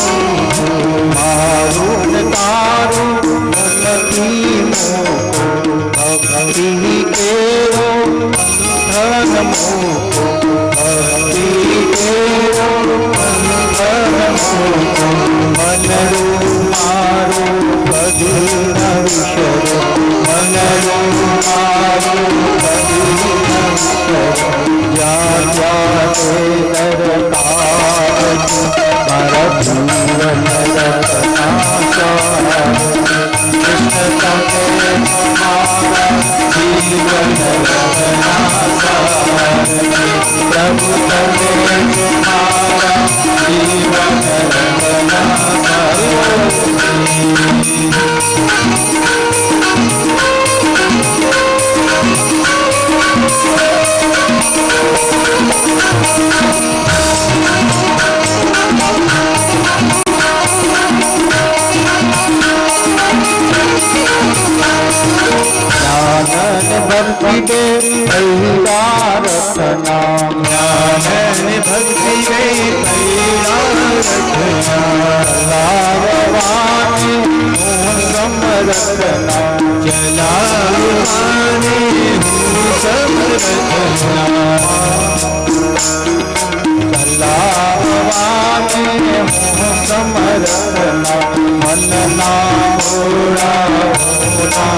મારું તારું મનથી ભક્તિ કેરો ધન મોકો ભક્તિ કેરો ધન મોકો મનરું મારું બધું વિષય મનરું મારું જ્યાં જ્યાં મારા જીવન રત્ના કૃષ્ણ તમે મારા જીવન રત્ના પ્રભુ તમે મારા જીવન રત્ના ભક્તિ બે પહેલા રખના જ્ઞાન ભક્તિ બે પહેલા રખના લાવવાને હું સમરથના ચલાવવાને હું સમરથના ચલાવવાને હું સમરથના મનના ગોળા મનના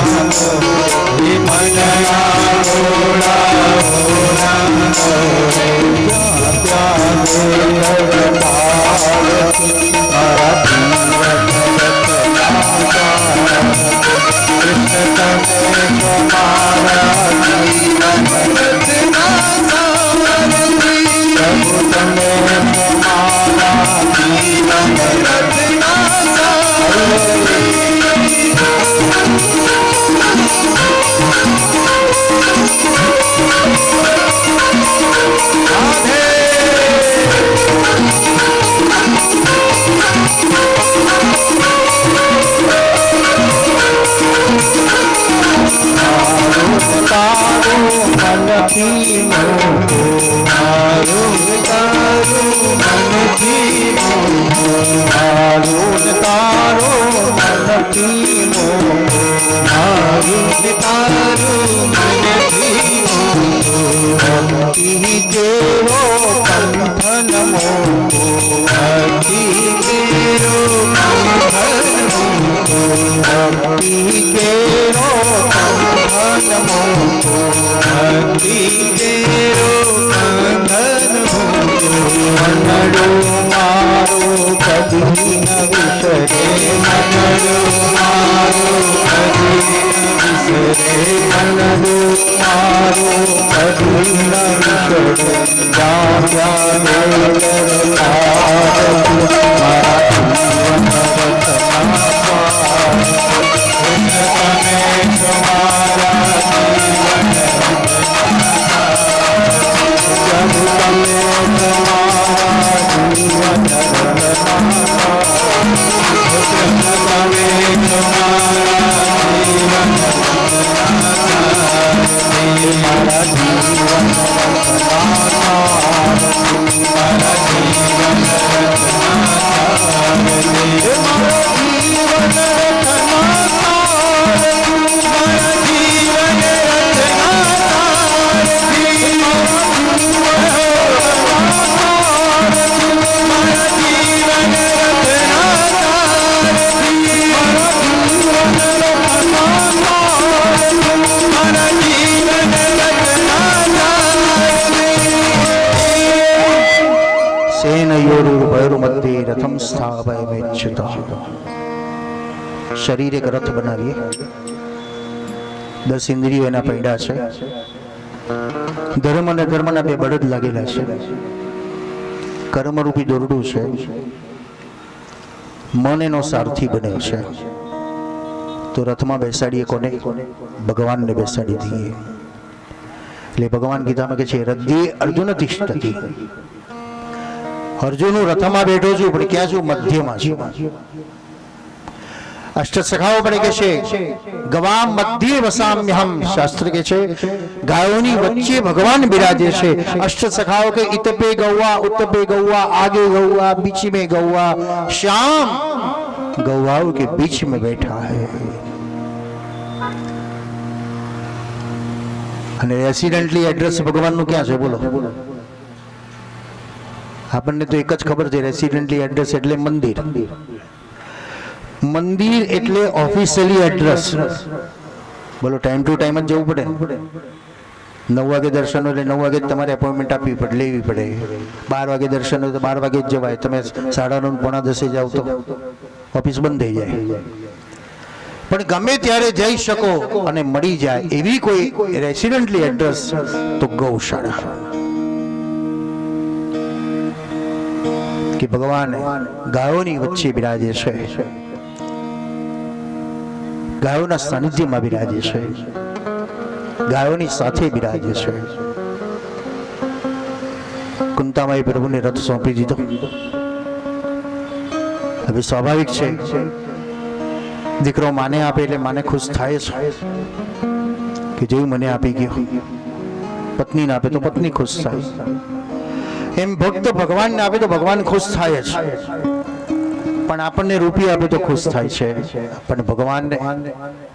રથમ સ્થાપયમેચ્યુત. શરીર એક રથ બનાવીએ, 10 ઇન્દ્રિયો એના પૈડા છે, ધર્મ અને ધર્મના 2 બળદ લાગેલા છે, કર્મરૂપી દોરડું છે, મન એનો સારથી બન્યો છે. તો રથમાં બેસાડીએ કોને? ભગવાનને બેસાડી દઈએ. એટલે ભગવાન ગીતામાં કહે છે રથ્યે અર્જુન તિષ્ઠતિ. અર્જુન હું રથમાં બેઠો છું, પણ ક્યાં છું? મધ્યમાં છું. અષ્ટસખાઓ પણ કહે છે ગવા મધ્યે વસામ્યહમ. શાસ્ત્ર કહે છે ગાયોની વચ્ચે ભગવાન બિરાજે છે. અષ્ટસખાઓ કે ઇતપે ગૌવા, ઉતપે ગૌવા, આગે ગૌવા, बीच में गौवा, श्याम गौवाओं के बीच में बैठा है. અને રેસિડેન્ટલી એડ્રેસ ભગવાનનું ક્યાં છે બોલો? આપણને તો એક જ ખબર છે, રેસિડેન્ટલી એડ્રેસ એટલે મંદિર. મંદિર એટલે ઓફિશિયલી એડ્રેસ. બોલો, ટાઈમ ટુ ટાઈમ જ જવું પડે. 9 વાગે દર્શન હોય એટલે 9 વાગે જ તમારે એપોઇન્ટમેન્ટ આપવી પડે, લેવી પડે. 12 વાગે દર્શન હોય તો 12 વાગે જ જવાય. તમે 9:30 પોણા 10 જાવ તો ઓફિસ બંધ થઈ જાય. પણ ગમે ત્યારે જઈ શકો અને મળી જાય એવી કોઈ રેસિડેન્ટલી એડ્રેસ તો ગૌશાળા. કે ભગવાન ગાયોની વચ્ચે બિરાજે છે, ગાયોના સાનિધ્યમાં બિરાજે છે, ગાયોની સાથે બિરાજે છે. કુંતામાએ પ્રભુને રથ સોંપી દીધો. હવે સ્વાભાવિક છે, દીકરો માને આપે એટલે માને ખુશ થાય છે કે જેવું મને આપી ગયો. પત્નીને આપે તો પત્ની ખુશ થાય. એમ ભક્ત ભગવાનને આપે તો ભગવાન ખુશ થાય છે. પણ આપણને રૂપિયા આપે તો ખુશ થાય છે. પણ ભગવાનને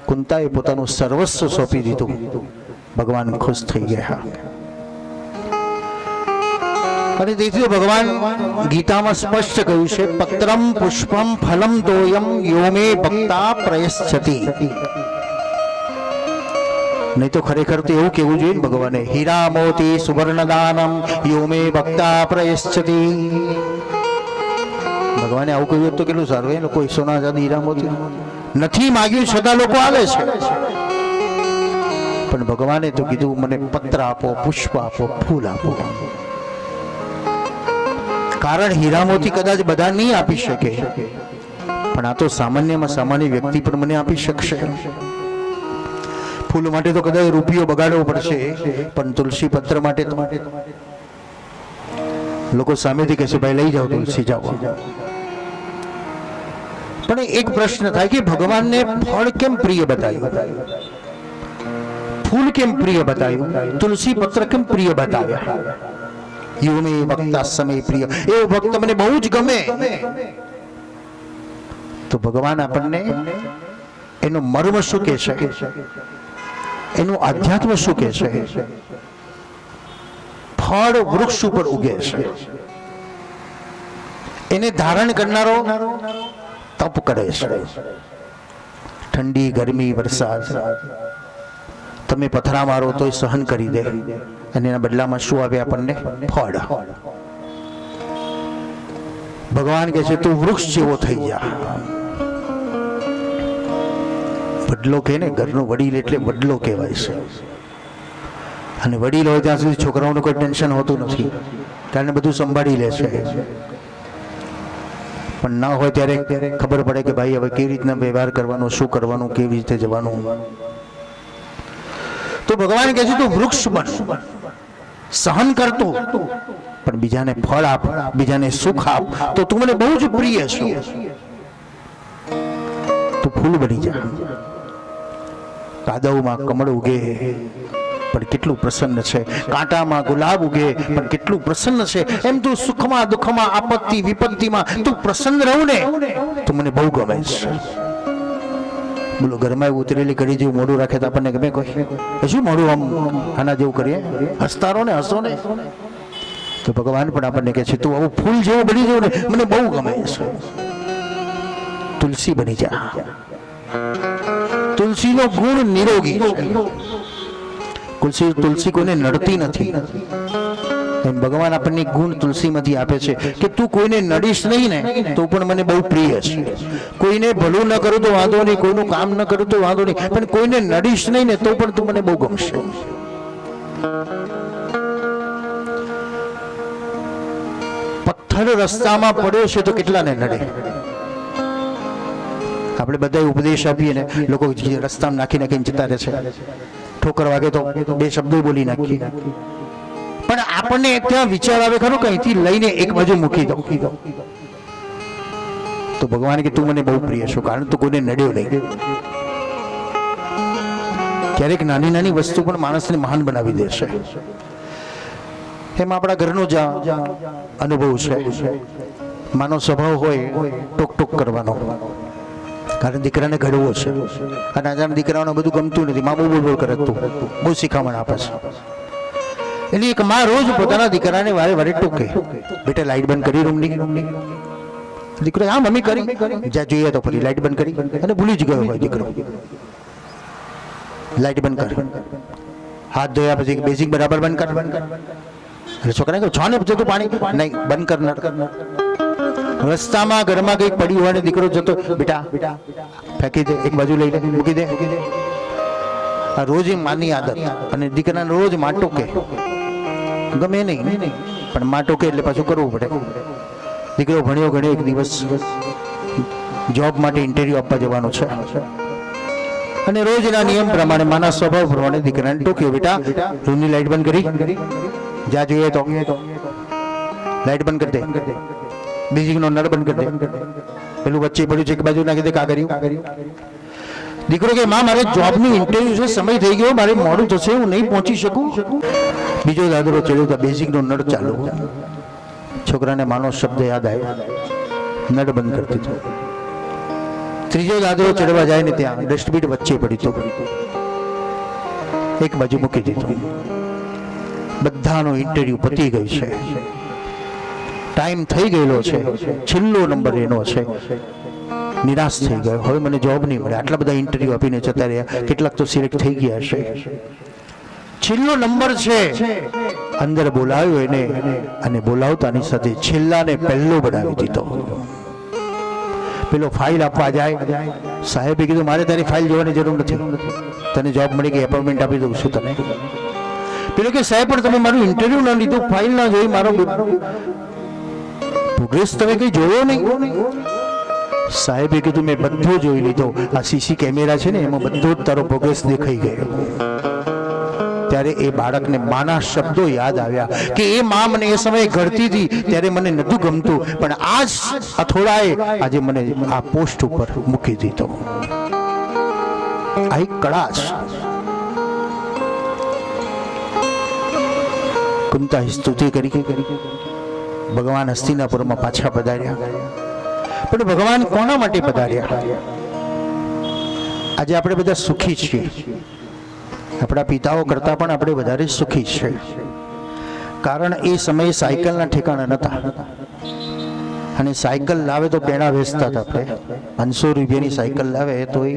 કુંતાએ પોતાનું સર્વસ્વ સોંપી દીધું. ભગવાન ખુશ થઈ ગયા. અને તેથી ભગવાન ગીતામાં સ્પષ્ટ કહ્યું છે પત્રમ પુષ્પમ ફલમ તોયમ યો મે ભક્તા પ્રયશ્ચતિ. નહીં તો ખરેખર તો એવું કેવું જોઈએ ને ભગવાને હીરા મોતી સુવર્ણ દાનમ યો મે ભક્તા પ્રયશ્ચતિ. ભગવાને આવું કહ્યું તો કેટલું સારું. એ લોકો સોના ચાંદી હીરા મોતી નથી માગ્યું છતાં લોકો આલે છે. પણ ભગવાને તો કીધું મને પત્ર આપો, પુષ્પ આપો, ફૂલ આપો. કારણ હીરા મોતી કદાચ બધા નહીં આપી શકે, પણ આ તો સામાન્યમાં સામાન્ય વ્યક્તિ પણ મને આપી શકશે. ફૂલ માટે તો કદાચ રૂપિયો બગાડવો પડશે, પણ તુલસી પત્ર માટે તો લોકો સામેથી કહેશે ભાઈ લઈ જાઓ, તુલસી જાઓ. પણ એક પ્રશ્ન થાય કે ભગવાનને ફળ કેમ પ્રિય બતાવ્યું, ફૂલ કેમ પ્રિય બતાવ્યું, તુલસી પત્ર કેમ પ્રિય બતાવ્યા? યો મે ભક્તા સમય પ્રિય. એવો ભક્ત મને બહુ જ ગમે. તો ભગવાન આપણને એનો મર્મ શું કહે છે, એનું આધ્યાત્મ શું કહે છે? ફળ વૃક્ષ ઉપર ઉગે છે. એને ધારણ કરનારો તપ કરે છે. ઠંડી, ગરમી, વરસાદ તમે પથરા મારો તોય સહન કરી દે. અને એના બદલામાં શું આવે આપણને? ફળ. ભગવાન કહે છે તું વૃક્ષ જેવો થઈ જા. વડલો કે ને, ઘરનો વડીલ એટલે વડલો કહેવાય છે. અને વડીલ હોય ત્યાં સુધી છોકરાઓનું કોઈ ટેન્શન હોતું નથી, કારણ બધું સંભાળી લે છે. પણ ના હોય ત્યારે ખબર પડે કે ભાઈ હવે કેવી રીતના વ્યવહાર કરવાનો, શું કરવાનું, કેવી રીતે જવાનું. તો ભગવાન કહે છે તું વૃક્ષ બન, સહન કરતો, પણ બીજાને ફળ આપ, બીજાને સુખ આપ. તો તું મને બહુ જ પ્રિય છે. તું ફૂલ બની જા. કાદવમાં કમળ ઉગે પણ કેટલું પ્રસન્ન છે, કાંટામાં ગુલાબ ઉગે પણ કેટલું પ્રસન્ન છે. એમ તું સુખમાં, દુઃખમાં, આપત્તિ વિપત્તિમાં તું પ્રસન્ન રહું ને તો મને બહુ ગમે છે. બોલો, ઘરમાં ઉતરેલી કડી જેવું મોઢું રાખે તો આપણને ગમે કોઈ? શું મોઢું આમ આના જેવું કરીએ? હસતા રહો ને, હસો ને. તો ભગવાન પણ આપણને કહે છે તું આવું ફૂલ જેવું બની જવું ને મને બહુ ગમે છે. તુલસી બની જા. તુલસીનો ગુણ નિરોગી છે. તુલસી કોઈને નડતી નથી. એમ ભગવાન આપણને ગુણ તુલસીમાંથી આપે છે કે તું કોઈને નડીશ નહીં ને તો પણ મને બહુ પ્રિય છે. કોઈને ભલું ન કરું તો વાંધો નહીં, કોઈનું કામ ન કરું તો વાંધો નહીં, પણ કોઈને નડીશ નહીં ને તો પણ તું મને બહુ ગમશે. પથ્થર રસ્તામાં પડ્યો છે તો કેટલાને નડે? આપણે બધા ઉપદેશ આપીએ ને લોકો રસ્તામાં નાખીને જતા રહે છે. ઠોકર વાગે તો બે શબ્દો બોલી નાખીએ, પણ આપણને ત્યાં વિચાર આવે ખરો કે અહીંથી લઈને એક બાજુ મૂકી દો તો ભગવાન કે તું મને બહુ પ્રિય છો, કારણ તું કોઈને નડ્યો નહીં. ક્યારેક નાની નાની વસ્તુ પણ માણસને મહાન બનાવી દે છે. એમાં આપણા ઘરનો જ અનુભવ છે. માનો સ્વભાવ હોય ટોક ટોક કરવાનો, કારણ દીકરાને ઘડવો છે અને આજના દીકરાઓને બધું ગમતું નથી. મા બહુ બોલ કરે, તું બહુ શીખામણ આપે છે. એટલે એક માં રોજ પોતાના દીકરાને વારે વારે ટોકે, બેટા લાઈટ બંધ કરી રૂમની. દીકરો હા મમ્મી કરી, જ્યાં જોઈએ તો ફરી લાઈટ બંધ કરી અને ભૂલી જ ગયો હોય દીકરો. લાઈટ બંધ કર, હાથ ધોયા પછી બેઝિક બરાબર બંધ કર. એટલે છોકરાને કહ્યું છો ને જતું પાણી નહીં, બંધ કરનાર. રસ્તામાં ઘરમાં કંઈક પડ્યું હોય ને દીકરો જતો, બેટા ફેંકી દે, એક બાજુ લઈ લે, મૂકી દે. આ રોજ માની આદત. અને દીકરાને રોજ માં ટોકે, ગમે નહીં પણ માં ટોકે એટલે પાછું કરવું પડે. દીકરો ભણ્યો ઘણ્યો, એક દિવસ જોબ માટે ઇન્ટરવ્યુ આપવા જવાનો છે અને રોજના નિયમ પ્રમાણે માના સ્વભાવ પ્રમાણે દીકરાને ટોક્યો, બેટા રૂમની લાઈટ બંધ કરી, જ્યાં જોઈએ તો લાઈટ બંધ કરી દે, બેઝિકનો નળ બંધ કરી દે, પેલું વચ્ચે પડ્યું છે એક બાજુ નાખી દે, કાગળિયું. દીકરો કે માં મારે જોબની ઇન્ટરવ્યુ છે, સમય થઈ ગયો, મારે મોડું થશે, હું નહીં પહોંચી શકું. બીજો દાદરો ચડ્યો તો બેઝિકનો નળ ચાલુ. છોકરાને માનો શબ્દ યાદ આવ્યો, નળ બંધ કરી દીધો. ત્રીજો દાદરો ચડવા જાય ને ત્યાં ડસ્ટબિન વચ્ચે પડ્યું, એક બાજુ મૂકી દીધું. બધાનો ઇન્ટરવ્યુ પતી ગઈ છે, ટાઈમ થઈ ગયેલો છે, છેલ્લો નંબર એનો છે. નિરાશ થઈ ગયો, હવે મને જોબ નહીં મળે. આટલા બધા ઇન્ટરવ્યુ આપીને જતા રહ્યા, કેટલાક તો સિલેક્ટ થઈ ગયા હશે. છેલ્લો નંબર છે, અંદર બોલાવ્યો એને અને બોલાવતાની સાથે છેલ્લાને પહેલો બનાવી દીધો. પેલો ફાઇલ આપવા જાય, સાહેબે કીધું મારે તારી ફાઇલ જોવાની જરૂર નથી, તને જોબ મળી ગઈ, એપોઇન્ટમેન્ટ આપી દઉં છું તને. પેલો કે સાહેબ પણ તમે મારું ઇન્ટરવ્યુ ના લીધું, ફાઇલ ના જોઈ, મારો પ્રોગ્રેસ તમે કઈ જોયો નહીં. સાહેબે કીધું મેં બધો જોઈ લીધો, આ સીસી કેમેરા છે ને એમાં બધો જ તારો પ્રોગ્રેસ દેખાઈ ગયો. ત્યારે એ બાળકને માના શબ્દો યાદ આવ્યા કે એ માં મને એ સમયે ઘડતી હતી ત્યારે મને નતું ગમતું, પણ આજ અથોડાએ આજે મને આ પોસ્ટ ઉપર મૂકી દીધો. આ એક કળા છે. કુંતાએ સ્તુતિ કરી, ભગવાન હસ્તિનાપુરમાં પાછા પધાર્યા. પણ ભગવાન કોના માટે પધાર્યા? આજે આપણે બધા સુખી છીએ, આપણા પિતાઓ કરતા પણ આપણે વધારે સુખી છે. કારણ એ સમયે સાયકલના ઠેકાણા નહોતા અને સાયકલ લાવે તો પેડા વેચતા હતા. આપણે 500 રૂપિયાની સાયકલ લાવે તો એ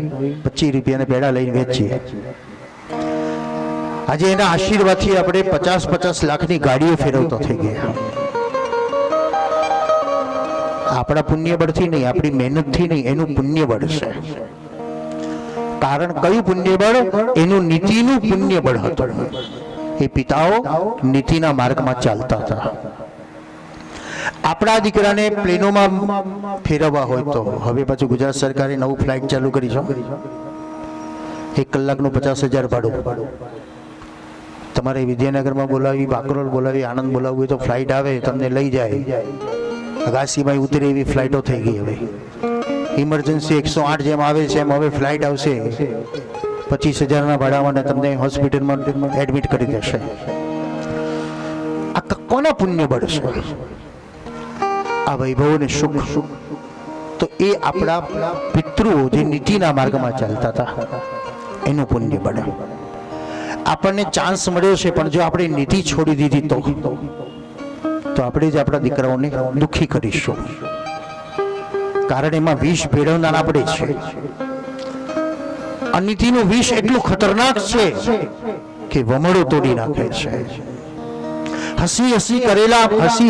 25 રૂપિયાના પેડા લઈને વેચીએ. આજે એના આશીર્વાદથી આપણે 50-50 લાખની ગાડીઓ ફેરવતો થઈ ગયા. આપણા પુણ્ય બળથી નહીં, આપણી મહેનતથી નહીં, એનું પુણ્ય બળ છે. કારણ કયું પુણ્ય બળ? એનું નીતિનું પુણ્ય બળ હતું. એ પિતાઓ નીતિના માર્ગમાં ચાલતા હતા. આપણા દીકરાને પ્લેનોમાં ફેરવવા હોય તો હવે પાછું ગુજરાત સરકારે નવું ફ્લાઇટ ચાલુ કરી છે. 1 કલાકનું 50,000 ભાડું. તમારે વિદ્યાનગરમાં બોલાવી, બાકરોલ બોલાવી, આણંદ બોલાવવું હોય તો ફ્લાઇટ આવે, તમને લઈ જાય. અગાસીમાં ઉતરે એવી ફ્લાઇટો થઈ ગઈ. હવે ઇમરજન્સી 108 જેમ આવે છે એમ હવે ફ્લાઇટ આવશે, 25,000ના ભાડામાં તમને હોસ્પિટલમાં એડમિટ કરી દેશે. આ કોના પુણ્ય બળ છે? આ વૈભવ ને સુખ તો એ આપણા પિતૃઓ જે નીતિના માર્ગમાં ચાલતા હતા એનું પુણ્ય બળ. આપણને ચાન્સ મળ્યો છે, પણ જો આપણે નીતિ છોડી દીધી તો આપણે જ આપણા દીકરાઓને દુઃખી કરીશું. કારણ એમાં વિષ ભેળવનાર આપણે છે. અનીતિનું વિષ એટલું ખતરનાક છે કે વમળો તોડી નાખે છે. હસી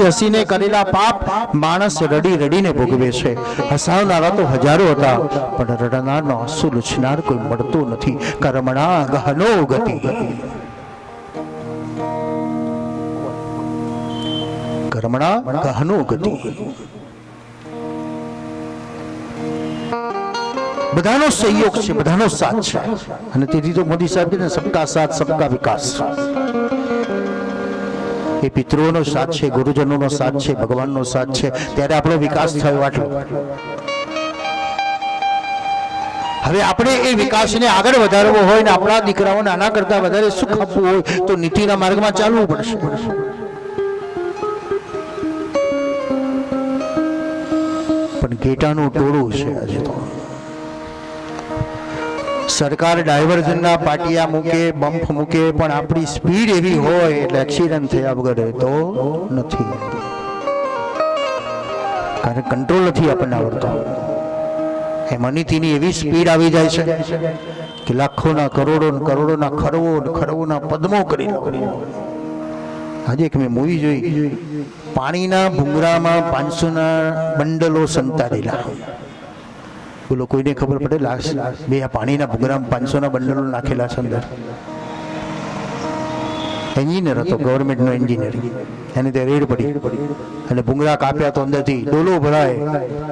હસીને કરેલા પાપ માણસ રડી રડીને ભોગવે છે. હસાવનારા તો હજારો હતા, પણ રડનારનો આંસુ લૂછનાર કોઈ મળતો નથી. કર્મણા ગહનો ગતિ, કર્મણા ગહનો ગતિ. બધાનો સહયોગ છે, બધાનો સાથ છે, અને તેથી તો મોદી સાહેબ કહે ને સબકા સાથ સબકા વિકાસ. એ પિતૃઓનો સાથ છે, ગુરુજનોનો સાથ છે, ભગવાનનો સાથ છે, ત્યારે આપણો વિકાસ થયો આટલો. હવે આપણે એ વિકાસને આગળ વધારવો હોય ને આપણા દીકરાઓને આના કરતા વધારે સુખ આપવું હોય તો નીતિના માર્ગમાં ચાલવું પડશે. પણ ઘેટાનું ટોળું છે આજે તો. સરકાર ડાયવર્ઝનના પાટિયા મૂકે, બમ્પ મૂકે, પણ આપણી સ્પીડ એવી હોય એટલે એક્સિડન્ટ થયા વગર તો નથી. કારણ કંટ્રોલ નથી આપણને આવડતો. એ મનીતીની એવી સ્પીડ આવી જાય છે કે લાખોના કરોડોના ખરવોના પદ્મો કરી લો. આજે એક મેં મૂવી જોઈ, પાણીના ભૂંગરામાં 500ના બંડલો સંતાડેલા. બોલો કોઈને ખબર પડે? બે આ પાણીના ભૂંગરામાં 500ના બંડલો નાખેલા છે અંદર. એન્જિનિયર હતો, ગવર્મેન્ટનો એન્જિનિયર. એને તે રેડ પડી અને ભૂંગરા કાપ્યા તો અંદરથી ડોલો ભરાય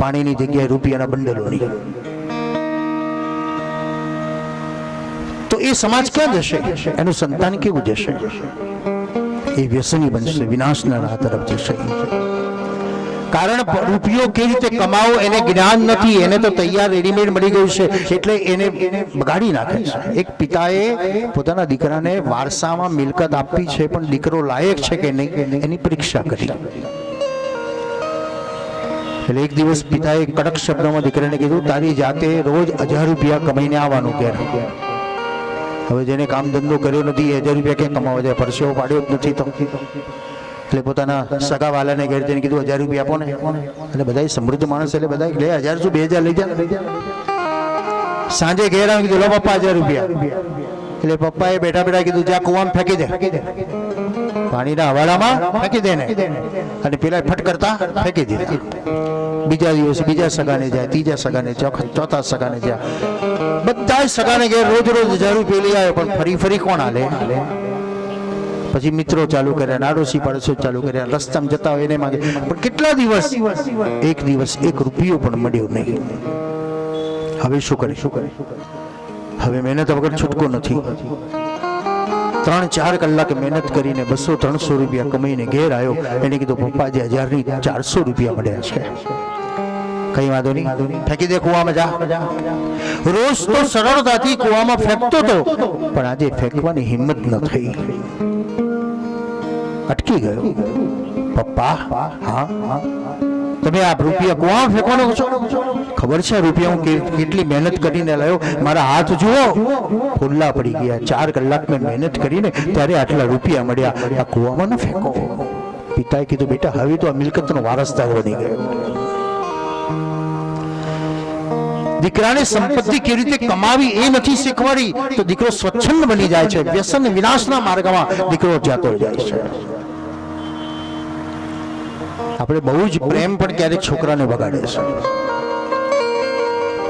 પાણીની જગ્યાએ રૂપિયાના બંડલોની. તો એ સમાજ ક્યાં જશે? એનું સંતાન કેવું જશે? એ વ્યસની બનશે, વિનાશના રાહ તરફ જશે. કારણ રૂપિયો કેવી રીતે કમાવો એને જ્ઞાન નથી. એને તો તૈયાર રેડીમેડ મળી ગયું છે એટલે એને બગાડી નાખે છે. એક પિતાએ પોતાના દીકરાને વારસામાં મિલકત આપી છે, પણ દીકરો લાયક છે કે નહીં એની પરીક્ષા કરી. એટલે એક દિવસ પિતાએ કડક શબ્દોમાં દીકરાને કીધું, તારી જાતે રોજ 1000 રૂપિયા કમાઈને આવવાનું ઘેર. હવે જેને કામ ધંધો કર્યો નથી 1000 રૂપિયા ક્યાં કમાવા જાય? પરસેવો પાડ્યો જ નથી તો. એટલે પોતાના સગાવાલાને ઘેર જઈને કીધું 1000 રૂપિયા આપો ને. એટલે બધા સમૃદ્ધ માણસ એટલે બધા લે 1000 શું 2000 લઈ જા. સાંજે ઘેર આવી કીધું, લો પપ્પા 1000 રૂપિયા. એટલે પપ્પાએ બેઠા બેઠા કીધું, જા કુવામાં ફેંકી દે, પાણીના હવાડામાં ફેંકી દે ને. અને પેલા ફટ કરતા ફેંકી દીધા. બીજા દિવસે બીજા સગાને જાય, ત્રીજા સગાને જાય, ચોથા સગાને જાય. બધા સગાને ઘેર રોજ 1000 રૂપિયા લઈ આવે, પણ ફરી કોણ હાલે? પછી મિત્રો ચાલુ કર્યા, નાડોશી પાડોશી ચાલુ કર્યા, રસ્તામાં જતા હોય એને માંગે. પણ કેટલા દિવસ? એક દિવસ 1 રૂપિયો પણ મળ્યો નહીં. હવે શું કરે? હવે મહેનત વગર છૂટકો નથી. 3-4 કલાકે મહેનત કરીને 200-300 રૂપિયા કમાઈને ઘેર આવ્યો. એને કીધું, પપ્પા જે 1000 ની 400 રૂપિયા મળ્યા છે. કઈ વાંધો નહીં, ફેંકી દે કુવામાં, જા. રોજ તો સરળતાથી કુવામાં ફેંકતો હતો, પણ આજે ફેંકવાની હિંમત ન થઈ. અટકી ગયો. પપ્પા, હા તમે આ રૂપિયા કુવામાં ફેંકવાનો છો? ખબર છે રૂપિયા હું કેટલી મહેનત કરીને લાવ્યો? મારા હાથ જુઓ, ખુલ્લા પડી ગયા. 4 કલાક મેં મહેનત કરીને ત્યારે આટલા રૂપિયા મળ્યા. આ કુવામાં ન ફેંકો. પિતાએ કીધું, બેટા હવે તો આ મિલકતનો વારસદાર બની ગયો. દીકરાને સંપત્તિ કેવી રીતે કમાવી એ નથી શીખવાડી તો દીકરો સ્વચ્છંદ બની જાય છે. વ્યસન વિનાશના માર્ગમાં દીકરો જતો જાય છે. આપણે બહુ જ પ્રેમ પણ ક્યારેક છોકરાને બગાડે છે.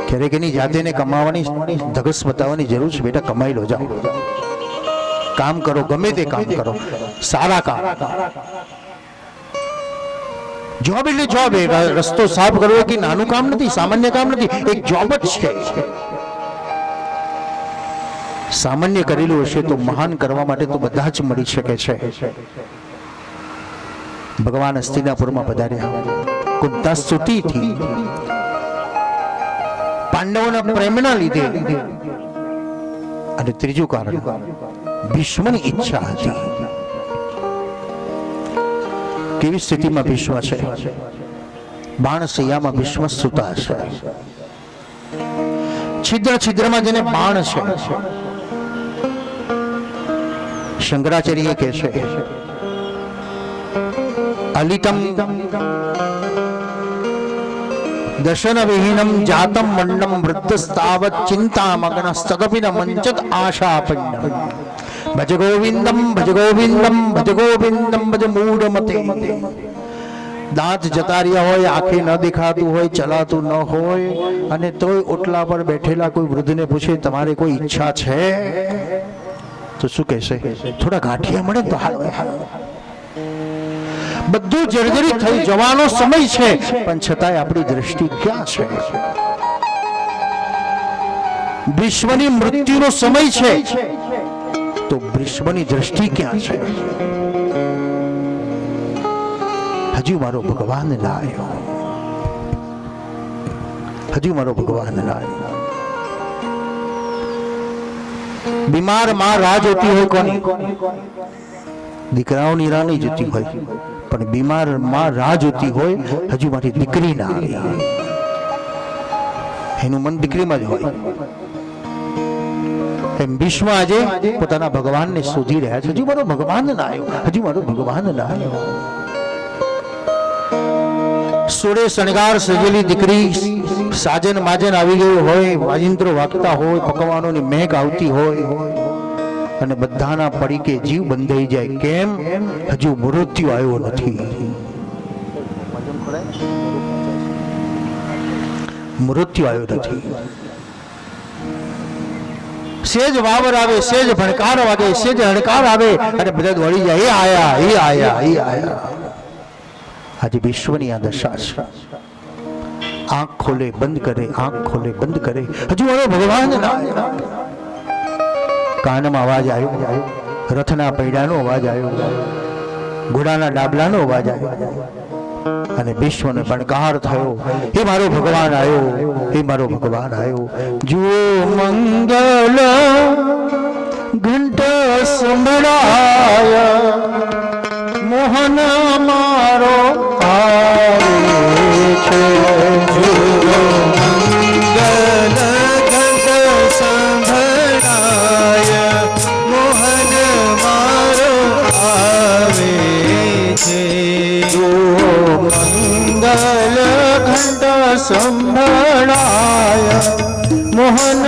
ક્યારેક એની જાતેને કમાવાની ધગસ બતાવવાની જરૂર છે. બેટા કમાઈ લો, જાઓ, કામ કરો, ગમે તે કામ કરો, સારા કામ. જોબ એટલે જોબ. રસ્તો સાફ કરવો કે નાનું કામ નથી, સામાન્ય કામ નથી, એક જોબ જ છે. સામાન્ય કરેલું હશે તો મહાન કરવા માટે તો બધા જ મળી શકે છે. ભગવાન હસ્તિનાપુરમાં પધાર્યા કુંતા સ્તુતિથી, પાંડવોના પ્રેમના લીધે. અને ત્રીજું કારણ ભીષ્મની ઈચ્છા હતી. કેવી સ્થિતિમાં ભીષ્મ છે? બાણસૈયામાં ભીષ્મ સૂતા છે. છિદ્રમાં જેને બાણ છે. શંકરાચાર્ય કહે છે, અલિતમ દર્શન વિહીનમ જાતમ મંડમ વૃદ્ધસ્તાવત ચિંતામગ્ન સદપિન મંચત આશાપન્નમ. ભજ ગોવિંદમ ભજ ગોવિંદમ ભજ ગોવિંદમ ભજ મૂઢમતે. દાંત જતા રહ્યા હોય, આંખે ન દેખાતું હોય, ચલાતું ન હોય, અને તોય ઓટલા પર બેઠેલા કોઈ વૃદ્ધને પૂછે તમારે કોઈ ઈચ્છા છે તો શું કહેશે? થોડા ગાંઠિયા મળે તો હાલ. બધું જર્જરિત થઈ જવાનો સમય છે, પણ છતાંય આપણી દ્રષ્ટિ ક્યાં છે? વિશ્વની મૃત્યુનો સમય છે તો વિશ્વની દ્રષ્ટિ ક્યાં છે? હજુ મારો ભગવાન ના આવ્યો, હજુ મારો ભગવાન ના આવ્યો. બીમાર માં રાહ જોતી હોય કોની? દીકરાઓની રાહ નહીં જોતી હોય, પણ બીમાર માં રાહ જોતી હોય હજુ મારી દીકરી ના આવી. એનું મન દીકરીમાં જ હોય. એમ વિશ્વ આજે પોતાના ભગવાનને શોધી રહ્યા છે. હજુ મારો ભગવાન ના આવ્યો, હજુ મારો ભગવાન ના આવ્યો. સોળે શણગાર સજેલી દીકરી, સાજન માજન આવી ગયું હોય, વાજિંત્રો વાગતા હોય, પકવાનોની મહેક આવતી હોય, અને બધાના પડીકે જીવ બંધાઈ જાય. કેમ? હજુ મૃત્યુ આવ્યો નથી. મૃત્યુ આવ્યો નથી. સેજ વાવર આવે, સેજ ભણકાર વાગે, સેજ હડકાર આવે અને બધા દોડી જાય, એ આયા, એ આયા, એ આયા. આજે વિશ્વની આ દશા છે. આંખ ખોલે બંધ કરે, આંખ ખોલે બંધ કરે, હજુ મારો ભગવાન ના. કાનમાં અવાજ આવ્યો, રથના પૈડાનો અવાજ આવ્યો, ઘોડાના ડાબલાનો અવાજ આવ્યો, અને વિશ્વને ભણકાર થયો. એ મારો ભગવાન આવ્યો, એ મારો ભગવાન આવ્યો. જુઓ મંગલ ઘંટ સંભળાય, મોહન મારો આવે છે. જુઓ મંગલ ઘંટ સંભળાય, મોહન મારો આવે છે. જુઓ મંગલ ઘંટ સંભળાય, મોહન